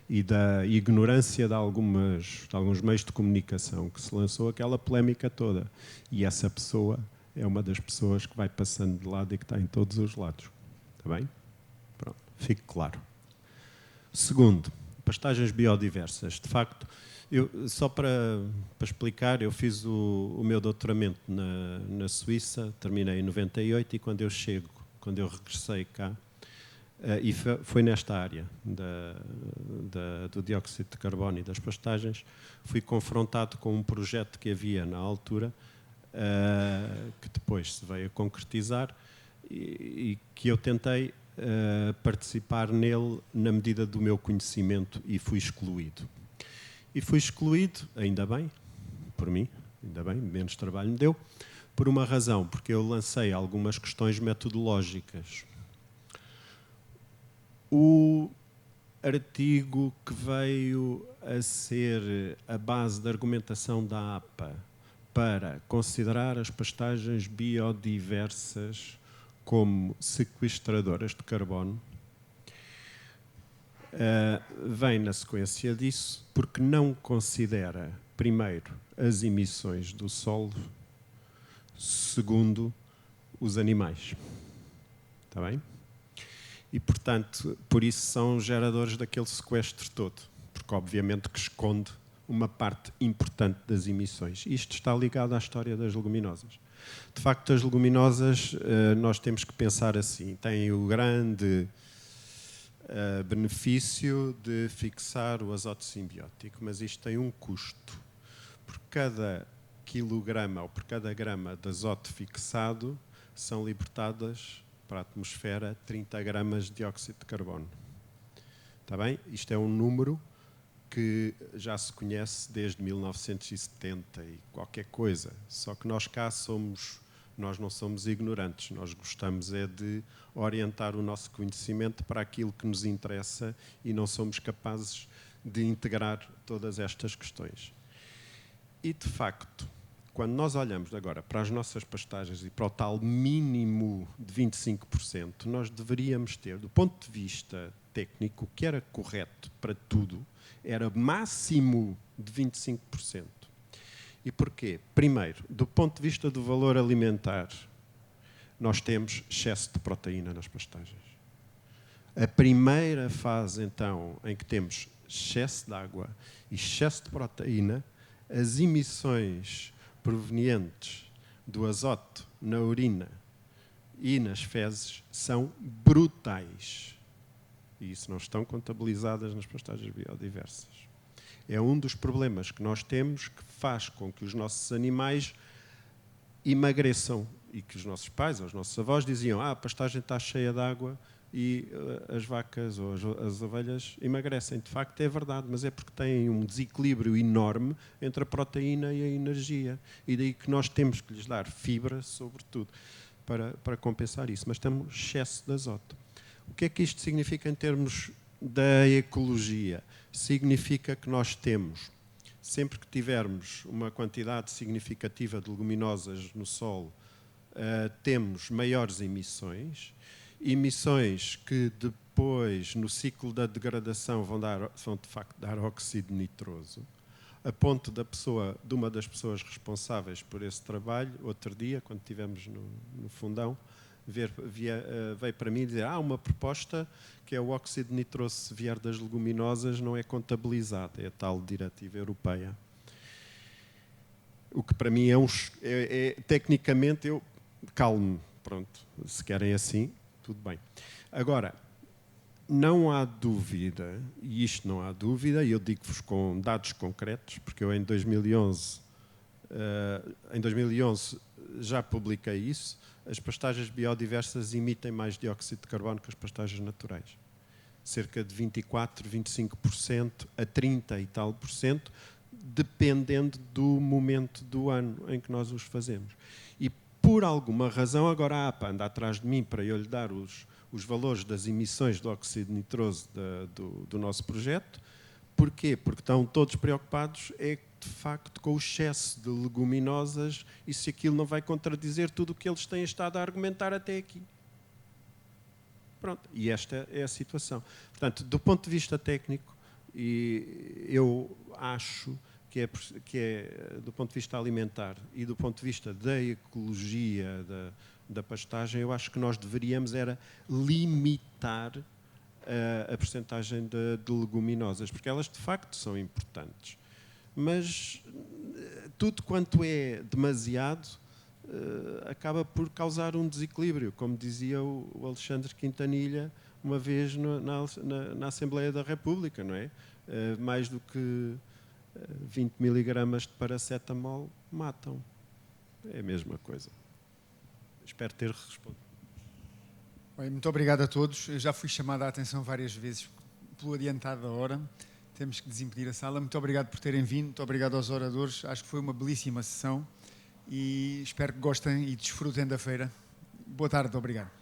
e da ignorância de alguns meios de comunicação que se lançou aquela polémica toda. E essa pessoa é uma das pessoas que vai passando de lado e que está em todos os lados. Está bem? Pronto, fique claro. Segundo, pastagens biodiversas. De facto, só para explicar, eu fiz o meu doutoramento na Suíça, terminei em 98 e quando eu regressei cá, e foi nesta área do dióxido de carbono e das pastagens, fui confrontado com um projeto que havia na altura, que depois se veio a concretizar e que eu tentei participar nele na medida do meu conhecimento e fui excluído. E fui excluído, ainda bem, por mim, ainda bem, menos trabalho me deu, por uma razão, porque eu lancei algumas questões metodológicas. O artigo que veio a ser a base da argumentação da APA para considerar as pastagens biodiversas como sequestradoras de carbono vem na sequência disso porque não considera, primeiro, as emissões do solo, segundo, os animais. Está bem? E, portanto, por isso são geradores daquele sequestro todo, porque obviamente que esconde uma parte importante das emissões. Isto está ligado à história das leguminosas. De facto, as leguminosas, nós temos que pensar assim, têm o grande benefício de fixar o azoto simbiótico, mas isto tem um custo. Por cada quilograma ou por cada grama de azoto fixado, são libertadas para a atmosfera 30 gramas de dióxido de carbono. Está bem? Isto é um número que já se conhece desde 1970 e qualquer coisa. Só que nós cá nós não somos ignorantes, nós gostamos é de orientar o nosso conhecimento para aquilo que nos interessa e não somos capazes de integrar todas estas questões. E, de facto, quando nós olhamos agora para as nossas pastagens e para o tal mínimo de 25%, nós deveríamos ter, do ponto de vista técnico, o que era correto para tudo, era máximo de 25%. E porquê? Primeiro, do ponto de vista do valor alimentar, nós temos excesso de proteína nas pastagens. A primeira fase, então, em que temos excesso de água e excesso de proteína, as emissões provenientes do azoto na urina e nas fezes são brutais. E isso não estão contabilizadas nas pastagens biodiversas. É um dos problemas que nós temos que faz com que os nossos animais emagreçam e que os nossos pais ou os nossos avós diziam a pastagem está cheia de água e as vacas ou as ovelhas emagrecem. De facto é verdade, mas é porque têm um desequilíbrio enorme entre a proteína e a energia. E daí que nós temos que lhes dar fibra, sobretudo, para compensar isso. Mas temos excesso de azoto. O que é que isto significa em termos da ecologia? Significa que nós temos, sempre que tivermos uma quantidade significativa de leguminosas no solo, temos maiores emissões que depois, no ciclo da degradação, vão de facto dar óxido nitroso, a ponto de uma das pessoas responsáveis por esse trabalho, outro dia, quando estivemos no Fundão, veio para mim dizer uma proposta que é o óxido nitroso, se vier das leguminosas, não é contabilizado, é a tal diretiva europeia. O que para mim tecnicamente, eu calmo, pronto, se querem assim, tudo bem. Agora, não há dúvida, e isto não há dúvida, e eu digo-vos com dados concretos, porque eu em 2011 já publiquei isso, as pastagens biodiversas emitem mais dióxido de carbono que as pastagens naturais. Cerca de 24%, 25% a 30% e tal por cento, dependendo do momento do ano em que nós os fazemos. E por alguma razão, agora a APA anda atrás de mim para eu lhe dar os valores das emissões de óxido nitroso do nosso projeto. Porquê? Porque estão todos preocupados de facto com o excesso de leguminosas e se aquilo não vai contradizer tudo o que eles têm estado a argumentar até aqui. Pronto, e esta é a situação. Portanto, do ponto de vista técnico, eu acho que do ponto de vista alimentar e do ponto de vista da ecologia da pastagem, eu acho que nós deveríamos era limitar a percentagem de leguminosas, porque elas de facto são importantes. Mas tudo quanto é demasiado acaba por causar um desequilíbrio, como dizia o Alexandre Quintanilha uma vez na Assembleia da República, não é? Mais do que 20 miligramas de paracetamol matam. É a mesma coisa. Espero ter respondido. Bem, muito obrigado a todos. Eu já fui chamado a atenção várias vezes pelo adiantado da hora. Temos que desimpedir a sala. Muito obrigado por terem vindo. Muito obrigado aos oradores. Acho que foi uma belíssima sessão e espero que gostem e desfrutem da feira. Boa tarde. Obrigado.